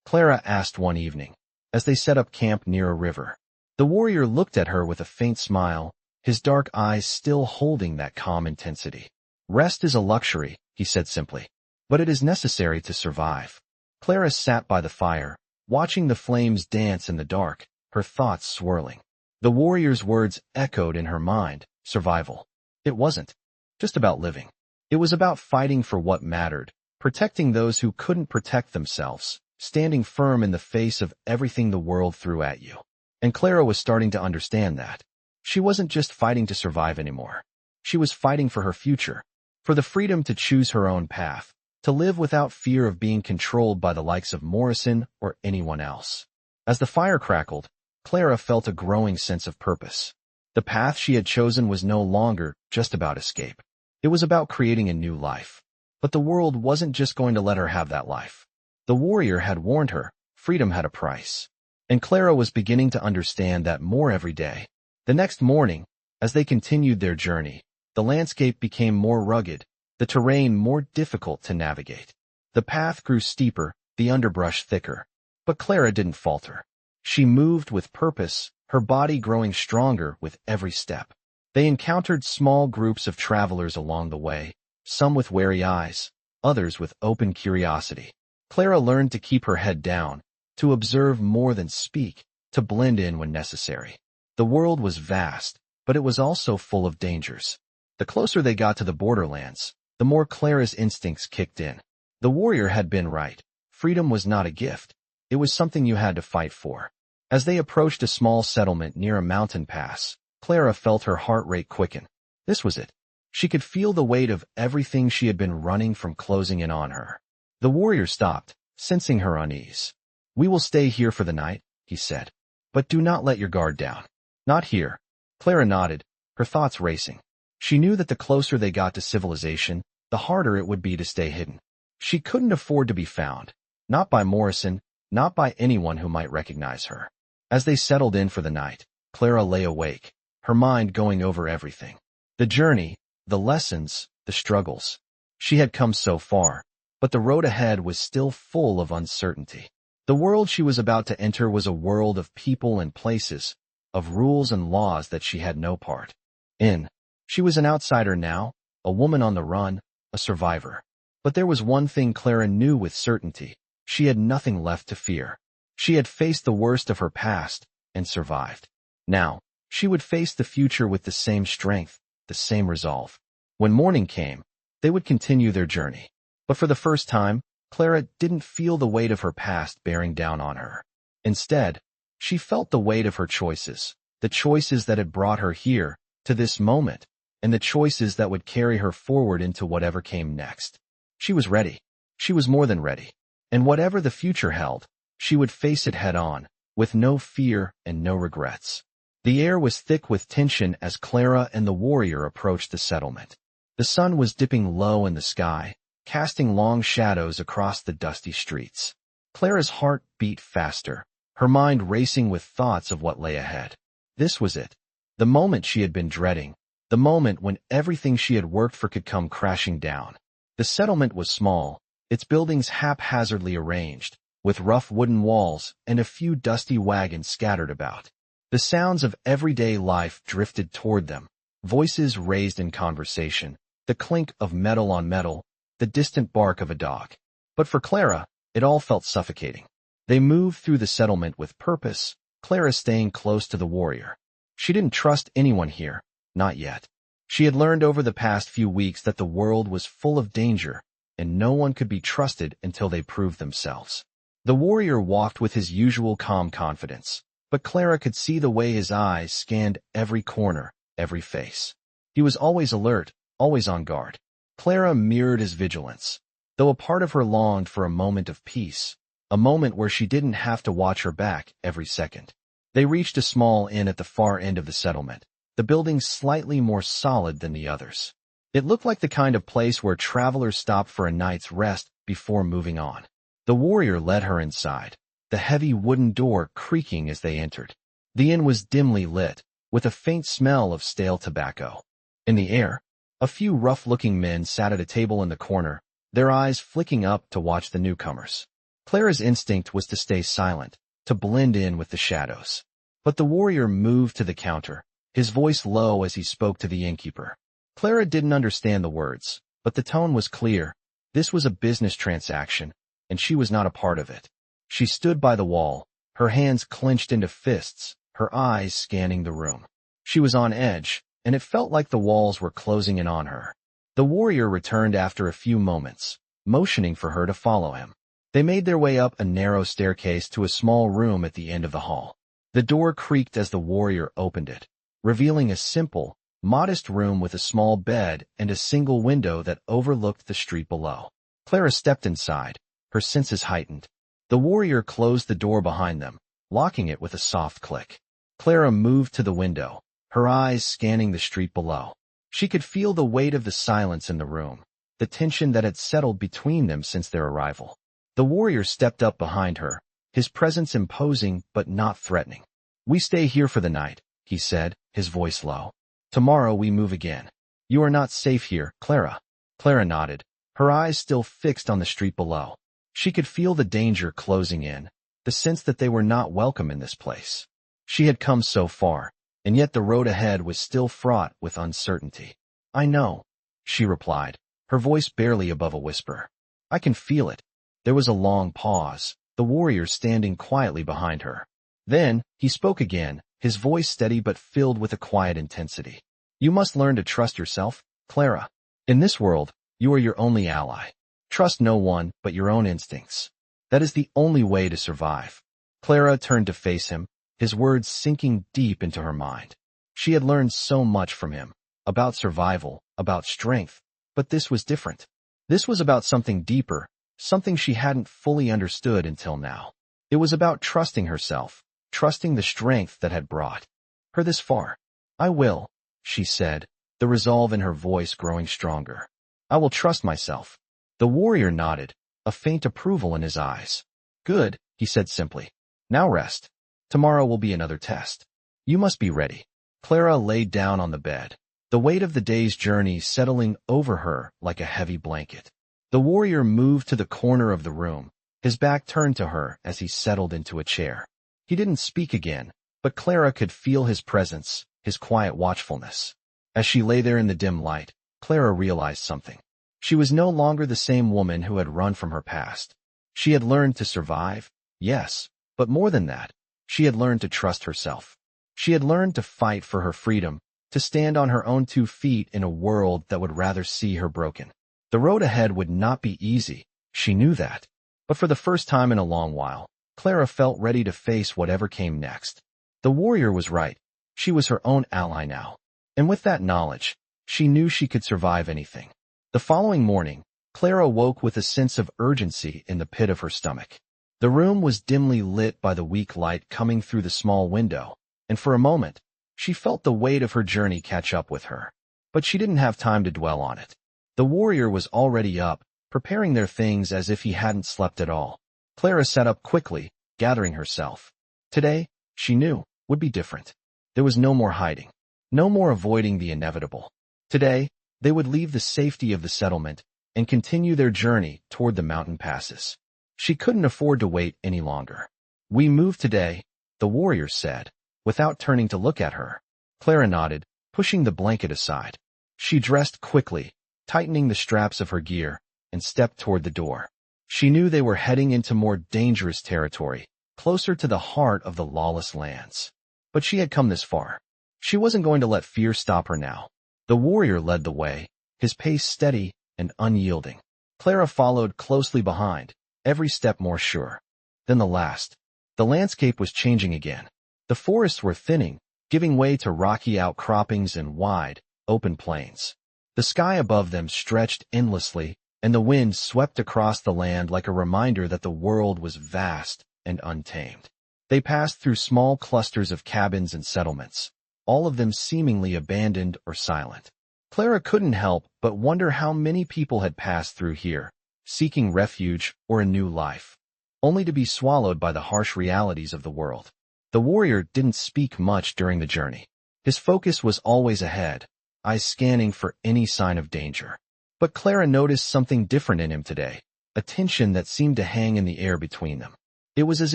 Clara asked one evening, as they set up camp near a river. The warrior looked at her with a faint smile, his dark eyes still holding that calm intensity. "Rest is a luxury," he said simply, "but it is necessary to survive." Clara sat by the fire, watching the flames dance in the dark, her thoughts swirling. The warrior's words echoed in her mind, survival. It wasn't just about living. It was about fighting for what mattered, protecting those who couldn't protect themselves, standing firm in the face of everything the world threw at you. And Clara was starting to understand that. She wasn't just fighting to survive anymore. She was fighting for her future, for the freedom to choose her own path, to live without fear of being controlled by the likes of Morrison or anyone else. As the fire crackled, Clara felt a growing sense of purpose. The path she had chosen was no longer just about escape. It was about creating a new life. But the world wasn't just going to let her have that life. The warrior had warned her, freedom had a price. And Clara was beginning to understand that more every day. The next morning, as they continued their journey, the landscape became more rugged, the terrain more difficult to navigate. The path grew steeper, the underbrush thicker. But Clara didn't falter. She moved with purpose, her body growing stronger with every step. They encountered small groups of travelers along the way, some with wary eyes, others with open curiosity. Clara learned to keep her head down, to observe more than speak, to blend in when necessary. The world was vast, but it was also full of dangers. The closer they got to the borderlands, the more Clara's instincts kicked in. The warrior had been right. Freedom was not a gift. It was something you had to fight for. As they approached a small settlement near a mountain pass, Clara felt her heart rate quicken. This was it. She could feel the weight of everything she had been running from closing in on her. The warrior stopped, sensing her unease. "We will stay here for the night," he said. "But do not let your guard down." "Not here." Clara nodded, her thoughts racing. She knew that the closer they got to civilization, the harder it would be to stay hidden. She couldn't afford to be found. Not by Morrison, not by anyone who might recognize her. As they settled in for the night, Clara lay awake, her mind going over everything. The journey, the lessons, the struggles. She had come so far, but the road ahead was still full of uncertainty. The world she was about to enter was a world of people and places, of rules and laws that she had no part in. She was an outsider now, a woman on the run, a survivor. But there was one thing Clara knew with certainty. She had nothing left to fear. She had faced the worst of her past and survived. Now, she would face the future with the same strength, the same resolve. When morning came, they would continue their journey. But for the first time, Clara didn't feel the weight of her past bearing down on her. Instead, she felt the weight of her choices, the choices that had brought her here, to this moment, and the choices that would carry her forward into whatever came next. She was ready. She was more than ready. And whatever the future held, she would face it head on, with no fear and no regrets. The air was thick with tension as Clara and the warrior approached the settlement. The sun was dipping low in the sky, casting long shadows across the dusty streets. Clara's heart beat faster, her mind racing with thoughts of what lay ahead. This was it. The moment she had been dreading, The moment when everything she had worked for could come crashing down. The settlement was small, its buildings haphazardly arranged, with rough wooden walls and a few dusty wagons scattered about. The sounds of everyday life drifted toward them, voices raised in conversation, the clink of metal on metal, the distant bark of a dog. But for Clara, it all felt suffocating. They moved through the settlement with purpose, Clara staying close to the warrior. She didn't trust anyone here, not yet. She had learned over the past few weeks that the world was full of danger, and no one could be trusted until they proved themselves. The warrior walked with his usual calm confidence, but Clara could see the way his eyes scanned every corner, every face. He was always alert, always on guard. Clara mirrored his vigilance, though a part of her longed for a moment of peace, a moment where she didn't have to watch her back every second. They reached a small inn at the far end of the settlement, the building slightly more solid than the others. It looked like the kind of place where travelers stopped for a night's rest before moving on. The warrior led her inside, the heavy wooden door creaking as they entered. The inn was dimly lit, with a faint smell of stale tobacco. In the air, a few rough-looking men sat at a table in the corner, their eyes flicking up to watch the newcomers. Clara's instinct was to stay silent, to blend in with the shadows. But the warrior moved to the counter, his voice low as he spoke to the innkeeper. Clara didn't understand the words, but the tone was clear. This was a business transaction, and she was not a part of it. She stood by the wall, her hands clenched into fists, her eyes scanning the room. She was on edge, and it felt like the walls were closing in on her. The warrior returned after a few moments, motioning for her to follow him. They made their way up a narrow staircase to a small room at the end of the hall. The door creaked as the warrior opened it, revealing a simple, modest room with a small bed and a single window that overlooked the street below. Clara stepped inside, her senses heightened. The warrior closed the door behind them, locking it with a soft click. Clara moved to the window, her eyes scanning the street below. She could feel the weight of the silence in the room, the tension that had settled between them since their arrival. The warrior stepped up behind her, his presence imposing but not threatening. "We stay here for the night," he said, his voice low. "Tomorrow we move again. You are not safe here, Clara." Clara nodded, her eyes still fixed on the street below. She could feel the danger closing in, the sense that they were not welcome in this place. She had come so far, and yet the road ahead was still fraught with uncertainty. "I know," she replied, her voice barely above a whisper. "I can feel it." There was a long pause, the warrior standing quietly behind her. Then, he spoke again, his voice steady but filled with a quiet intensity. "You must learn to trust yourself, Clara. In this world, you are your only ally. Trust no one but your own instincts. That is the only way to survive." Clara turned to face him, his words sinking deep into her mind. She had learned so much from him, about survival, about strength, but this was different. This was about something deeper, something she hadn't fully understood until now. It was about trusting herself, trusting the strength that had brought her this far. "I will," she said, the resolve in her voice growing stronger. "I will trust myself." The warrior nodded, a faint approval in his eyes. "Good," he said simply. "Now rest. Tomorrow will be another test. You must be ready." Clara lay down on the bed, the weight of the day's journey settling over her like a heavy blanket. The warrior moved to the corner of the room, his back turned to her as he settled into a chair. He didn't speak again, but Clara could feel his presence, his quiet watchfulness. As she lay there in the dim light, Clara realized something. She was no longer the same woman who had run from her past. She had learned to survive, yes, but more than that, she had learned to trust herself. She had learned to fight for her freedom, to stand on her own 2 feet in a world that would rather see her broken. The road ahead would not be easy, she knew that. But for the first time in a long while, Clara felt ready to face whatever came next. The warrior was right. She was her own ally now. And with that knowledge, she knew she could survive anything. The following morning, Clara woke with a sense of urgency in the pit of her stomach. The room was dimly lit by the weak light coming through the small window, and for a moment, she felt the weight of her journey catch up with her. But she didn't have time to dwell on it. The warrior was already up, preparing their things as if he hadn't slept at all. Clara sat up quickly, gathering herself. Today, she knew, would be different. There was no more hiding. No more avoiding the inevitable. Today, they would leave the safety of the settlement and continue their journey toward the mountain passes. She couldn't afford to wait any longer. "We move today," the warrior said, without turning to look at her. Clara nodded, pushing the blanket aside. She dressed quickly, tightening the straps of her gear, and stepped toward the door. She knew they were heading into more dangerous territory, closer to the heart of the lawless lands. But she had come this far. She wasn't going to let fear stop her now. The warrior led the way, his pace steady and unyielding. Clara followed closely behind, every step more sure. Then the last. The landscape was changing again. The forests were thinning, giving way to rocky outcroppings and wide, open plains. The sky above them stretched endlessly, and the wind swept across the land like a reminder that the world was vast and untamed. They passed through small clusters of cabins and settlements, all of them seemingly abandoned or silent. Clara couldn't help but wonder how many people had passed through here, seeking refuge or a new life, only to be swallowed by the harsh realities of the world. The warrior didn't speak much during the journey. His focus was always ahead, eyes scanning for any sign of danger. But Clara noticed something different in him today, a tension that seemed to hang in the air between them. It was as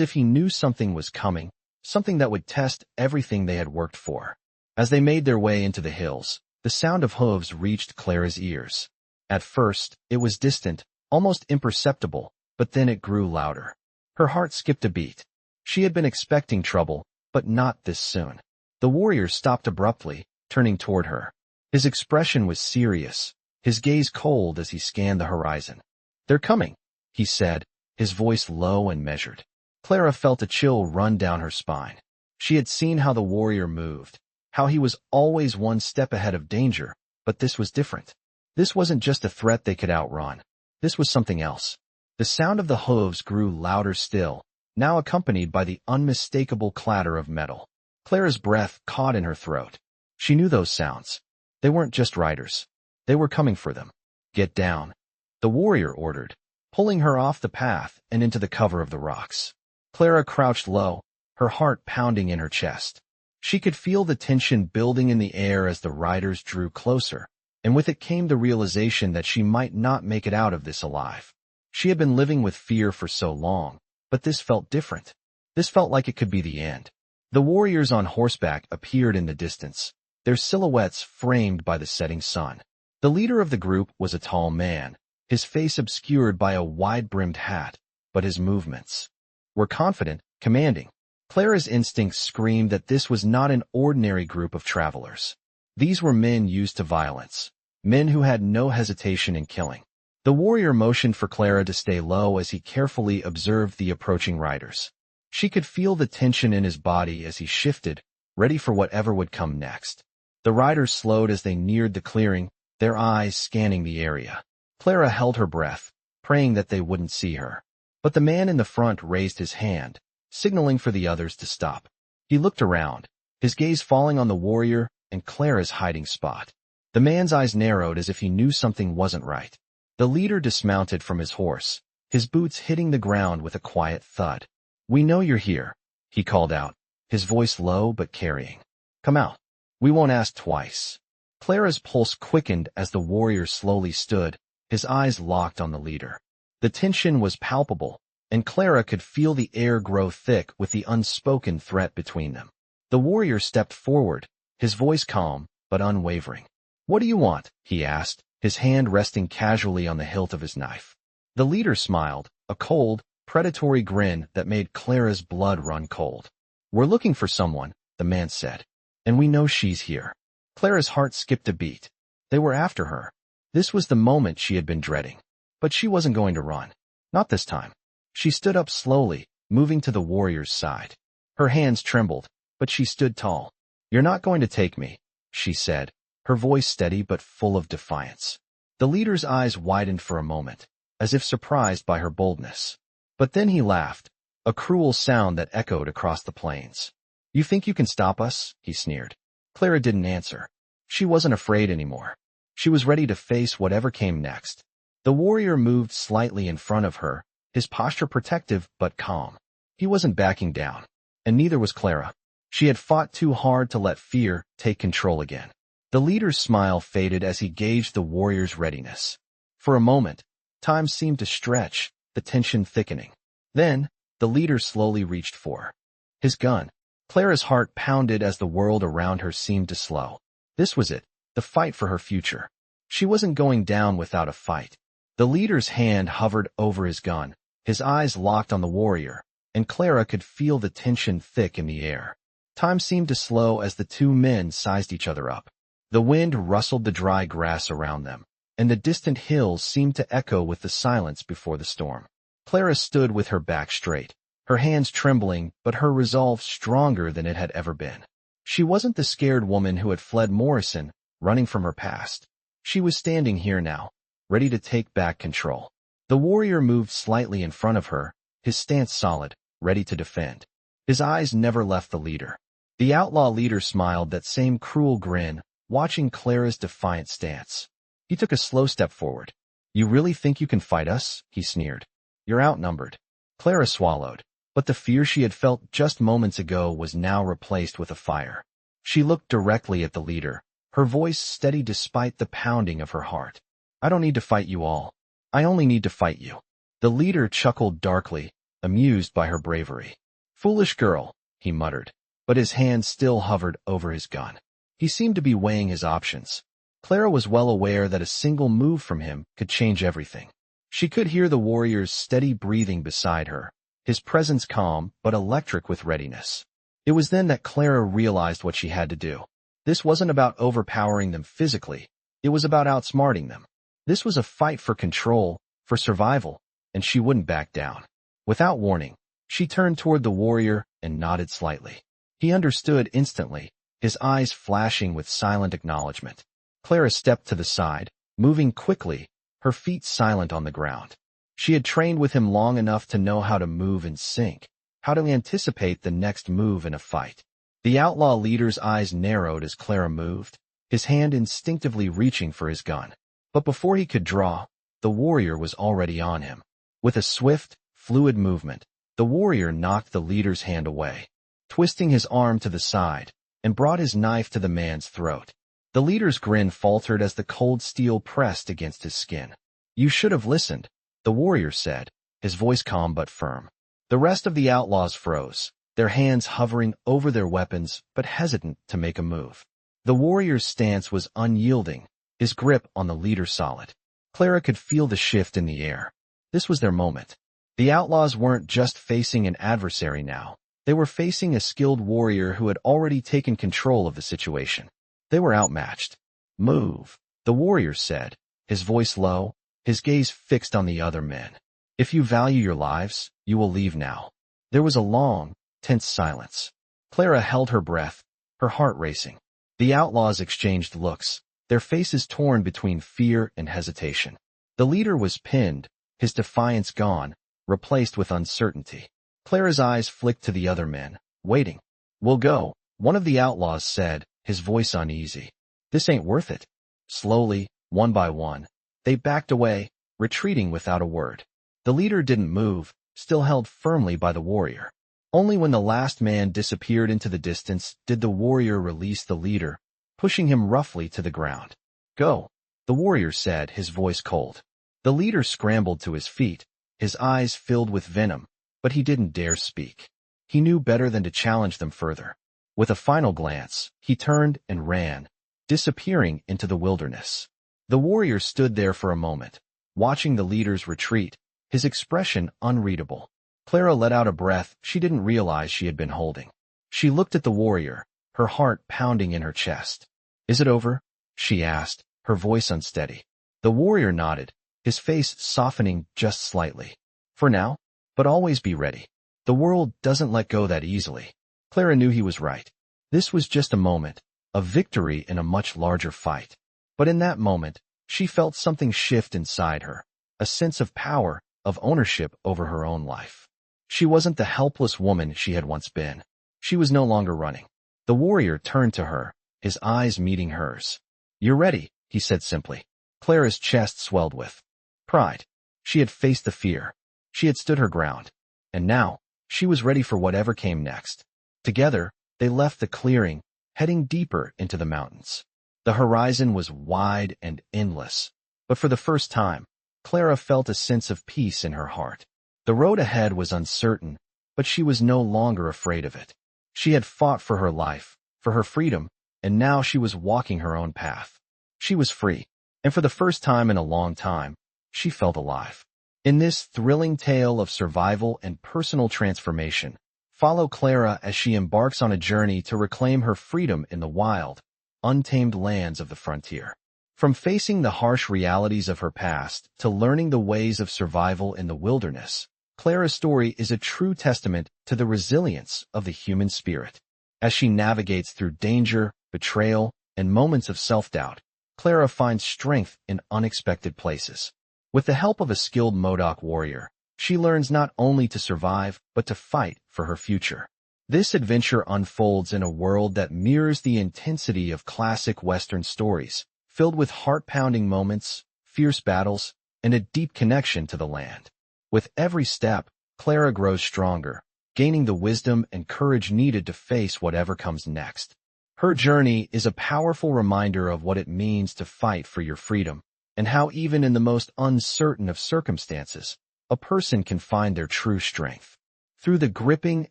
if he knew something was coming, something that would test everything they had worked for. As they made their way into the hills, the sound of hooves reached Clara's ears. At first, it was distant, almost imperceptible, but then it grew louder. Her heart skipped a beat. She had been expecting trouble, but not this soon. The warrior stopped abruptly, turning toward her. His expression was serious, his gaze cold as he scanned the horizon. "They're coming," he said, his voice low and measured. Clara felt a chill run down her spine. She had seen how the warrior moved, how he was always one step ahead of danger, but this was different. This wasn't just a threat they could outrun. This was something else. The sound of the hooves grew louder still, now accompanied by the unmistakable clatter of metal. Clara's breath caught in her throat. She knew those sounds. They weren't just riders. They were coming for them. "Get down," the warrior ordered, pulling her off the path and into the cover of the rocks. Clara crouched low, her heart pounding in her chest. She could feel the tension building in the air as the riders drew closer, and with it came the realization that she might not make it out of this alive. She had been living with fear for so long, but this felt different. This felt like it could be the end. The warriors on horseback appeared in the distance, their silhouettes framed by the setting sun. The leader of the group was a tall man, his face obscured by a wide-brimmed hat, but his movements were confident, commanding. Clara's instincts screamed that this was not an ordinary group of travelers. These were men used to violence, men who had no hesitation in killing. The warrior motioned for Clara to stay low as he carefully observed the approaching riders. She could feel the tension in his body as he shifted, ready for whatever would come next. The riders slowed as they neared the clearing, their eyes scanning the area. Clara held her breath, praying that they wouldn't see her. But the man in the front raised his hand, signaling for the others to stop. He looked around, his gaze falling on the warrior and Clara's hiding spot. The man's eyes narrowed as if he knew something wasn't right. The leader dismounted from his horse, his boots hitting the ground with a quiet thud. "We know you're here," he called out, his voice low but carrying. "Come out. We won't ask twice." Clara's pulse quickened as the warrior slowly stood, his eyes locked on the leader. The tension was palpable, and Clara could feel the air grow thick with the unspoken threat between them. The warrior stepped forward, his voice calm but unwavering. "What do you want?" he asked, his hand resting casually on the hilt of his knife. The leader smiled, a cold, predatory grin that made Clara's blood run cold. "We're looking for someone," the man said, "and we know she's here." Clara's heart skipped a beat. They were after her. This was the moment she had been dreading. But she wasn't going to run. Not this time. She stood up slowly, moving to the warrior's side. Her hands trembled, but she stood tall. "You're not going to take me," she said, her voice steady but full of defiance. The leader's eyes widened for a moment, as if surprised by her boldness. But then he laughed, a cruel sound that echoed across the plains. "You think you can stop us?" he sneered. Clara didn't answer. She wasn't afraid anymore. She was ready to face whatever came next. The warrior moved slightly in front of her, his posture protective but calm. He wasn't backing down, and neither was Clara. She had fought too hard to let fear take control again. The leader's smile faded as he gauged the warrior's readiness. For a moment, time seemed to stretch, the tension thickening. Then, the leader slowly reached for his gun. Clara's heart pounded as the world around her seemed to slow. This was it, the fight for her future. She wasn't going down without a fight. The leader's hand hovered over his gun, his eyes locked on the warrior, and Clara could feel the tension thick in the air. Time seemed to slow as the two men sized each other up. The wind rustled the dry grass around them, and the distant hills seemed to echo with the silence before the storm. Clara stood with her back straight, her hands trembling, but her resolve stronger than it had ever been. She wasn't the scared woman who had fled Morrison, running from her past. She was standing here now, ready to take back control. The warrior moved slightly in front of her, his stance solid, ready to defend. His eyes never left the leader. The outlaw leader smiled that same cruel grin, watching Clara's defiant stance. He took a slow step forward. "You really think you can fight us?" he sneered. "You're outnumbered." Clara swallowed, but the fear she had felt just moments ago was now replaced with a fire. She looked directly at the leader, her voice steady despite the pounding of her heart. "I don't need to fight you all. I only need to fight you." The leader chuckled darkly, amused by her bravery. "Foolish girl," he muttered, but his hand still hovered over his gun. He seemed to be weighing his options. Clara was well aware that a single move from him could change everything. She could hear the warrior's steady breathing beside her, his presence calm but electric with readiness. It was then that Clara realized what she had to do. This wasn't about overpowering them physically. It was about outsmarting them. This was a fight for control, for survival, and she wouldn't back down. Without warning, she turned toward the warrior and nodded slightly. He understood instantly, his eyes flashing with silent acknowledgement. Clara stepped to the side, moving quickly, her feet silent on the ground. She had trained with him long enough to know how to move in sync, how to anticipate the next move in a fight. The outlaw leader's eyes narrowed as Clara moved, his hand instinctively reaching for his gun. But before he could draw, the warrior was already on him. With a swift, fluid movement, the warrior knocked the leader's hand away, twisting his arm to the side, and brought his knife to the man's throat. The leader's grin faltered as the cold steel pressed against his skin. "You should have listened," the warrior said, his voice calm but firm. The rest of the outlaws froze, their hands hovering over their weapons but hesitant to make a move. The warrior's stance was unyielding, his grip on the leader solid. Clara could feel the shift in the air. This was their moment. The outlaws weren't just facing an adversary now. They were facing a skilled warrior who had already taken control of the situation. They were outmatched. "Move," the warrior said, his voice low, his gaze fixed on the other men. "If you value your lives, you will leave now." There was a long, tense silence. Clara held her breath, her heart racing. The outlaws exchanged looks, their faces torn between fear and hesitation. The leader was pinned, his defiance gone, replaced with uncertainty. Clara's eyes flicked to the other men, waiting. "We'll go," one of the outlaws said, his voice uneasy. "This ain't worth it." Slowly, one by one, they backed away, retreating without a word. The leader didn't move, still held firmly by the warrior. Only when the last man disappeared into the distance did the warrior release the leader, pushing him roughly to the ground. "Go," the warrior said, his voice cold. The leader scrambled to his feet, his eyes filled with venom, but he didn't dare speak. He knew better than to challenge them further. With a final glance, he turned and ran, disappearing into the wilderness. The warrior stood there for a moment, watching the leader's retreat, his expression unreadable. Clara let out a breath she didn't realize she had been holding. She looked at the warrior, her heart pounding in her chest. "Is it over?" she asked, her voice unsteady. The warrior nodded, his face softening just slightly. "For now, but always be ready. The world doesn't let go that easily." Clara knew he was right. This was just a moment, a victory in a much larger fight. But in that moment, she felt something shift inside her, a sense of power, of ownership over her own life. She wasn't the helpless woman she had once been. She was no longer running. The warrior turned to her, his eyes meeting hers. "You're ready," he said simply. Clara's chest swelled with pride. She had faced the fear. She had stood her ground. And now, she was ready for whatever came next. Together, they left the clearing, heading deeper into the mountains. The horizon was wide and endless, but for the first time, Clara felt a sense of peace in her heart. The road ahead was uncertain, but she was no longer afraid of it. She had fought for her life, for her freedom, and now she was walking her own path. She was free, and for the first time in a long time, she felt alive. In this thrilling tale of survival and personal transformation, follow Clara as she embarks on a journey to reclaim her freedom in the wild, untamed lands of the frontier. From facing the harsh realities of her past to learning the ways of survival in the wilderness, Clara's story is a true testament to the resilience of the human spirit. As she navigates through danger, betrayal, and moments of self-doubt, Clara finds strength in unexpected places. With the help of a skilled Modoc warrior, she learns not only to survive, but to fight for her future. This adventure unfolds in a world that mirrors the intensity of classic Western stories, filled with heart-pounding moments, fierce battles, and a deep connection to the land. With every step, Clara grows stronger, gaining the wisdom and courage needed to face whatever comes next. Her journey is a powerful reminder of what it means to fight for your freedom, and how even in the most uncertain of circumstances, a person can find their true strength. Through the gripping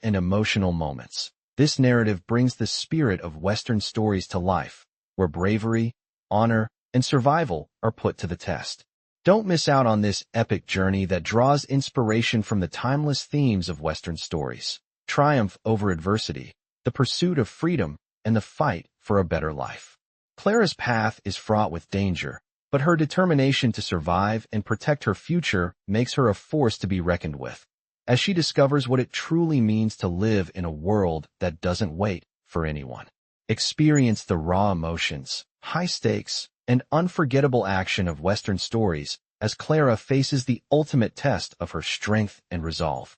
and emotional moments, this narrative brings the spirit of Western stories to life, where bravery, honor, and survival are put to the test. Don't miss out on this epic journey that draws inspiration from the timeless themes of Western stories: triumph over adversity, the pursuit of freedom, and the fight for a better life. Clara's path is fraught with danger, but her determination to survive and protect her future makes her a force to be reckoned with, as she discovers what it truly means to live in a world that doesn't wait for anyone. Experience the raw emotions, high stakes, and unforgettable action of Western stories as Clara faces the ultimate test of her strength and resolve.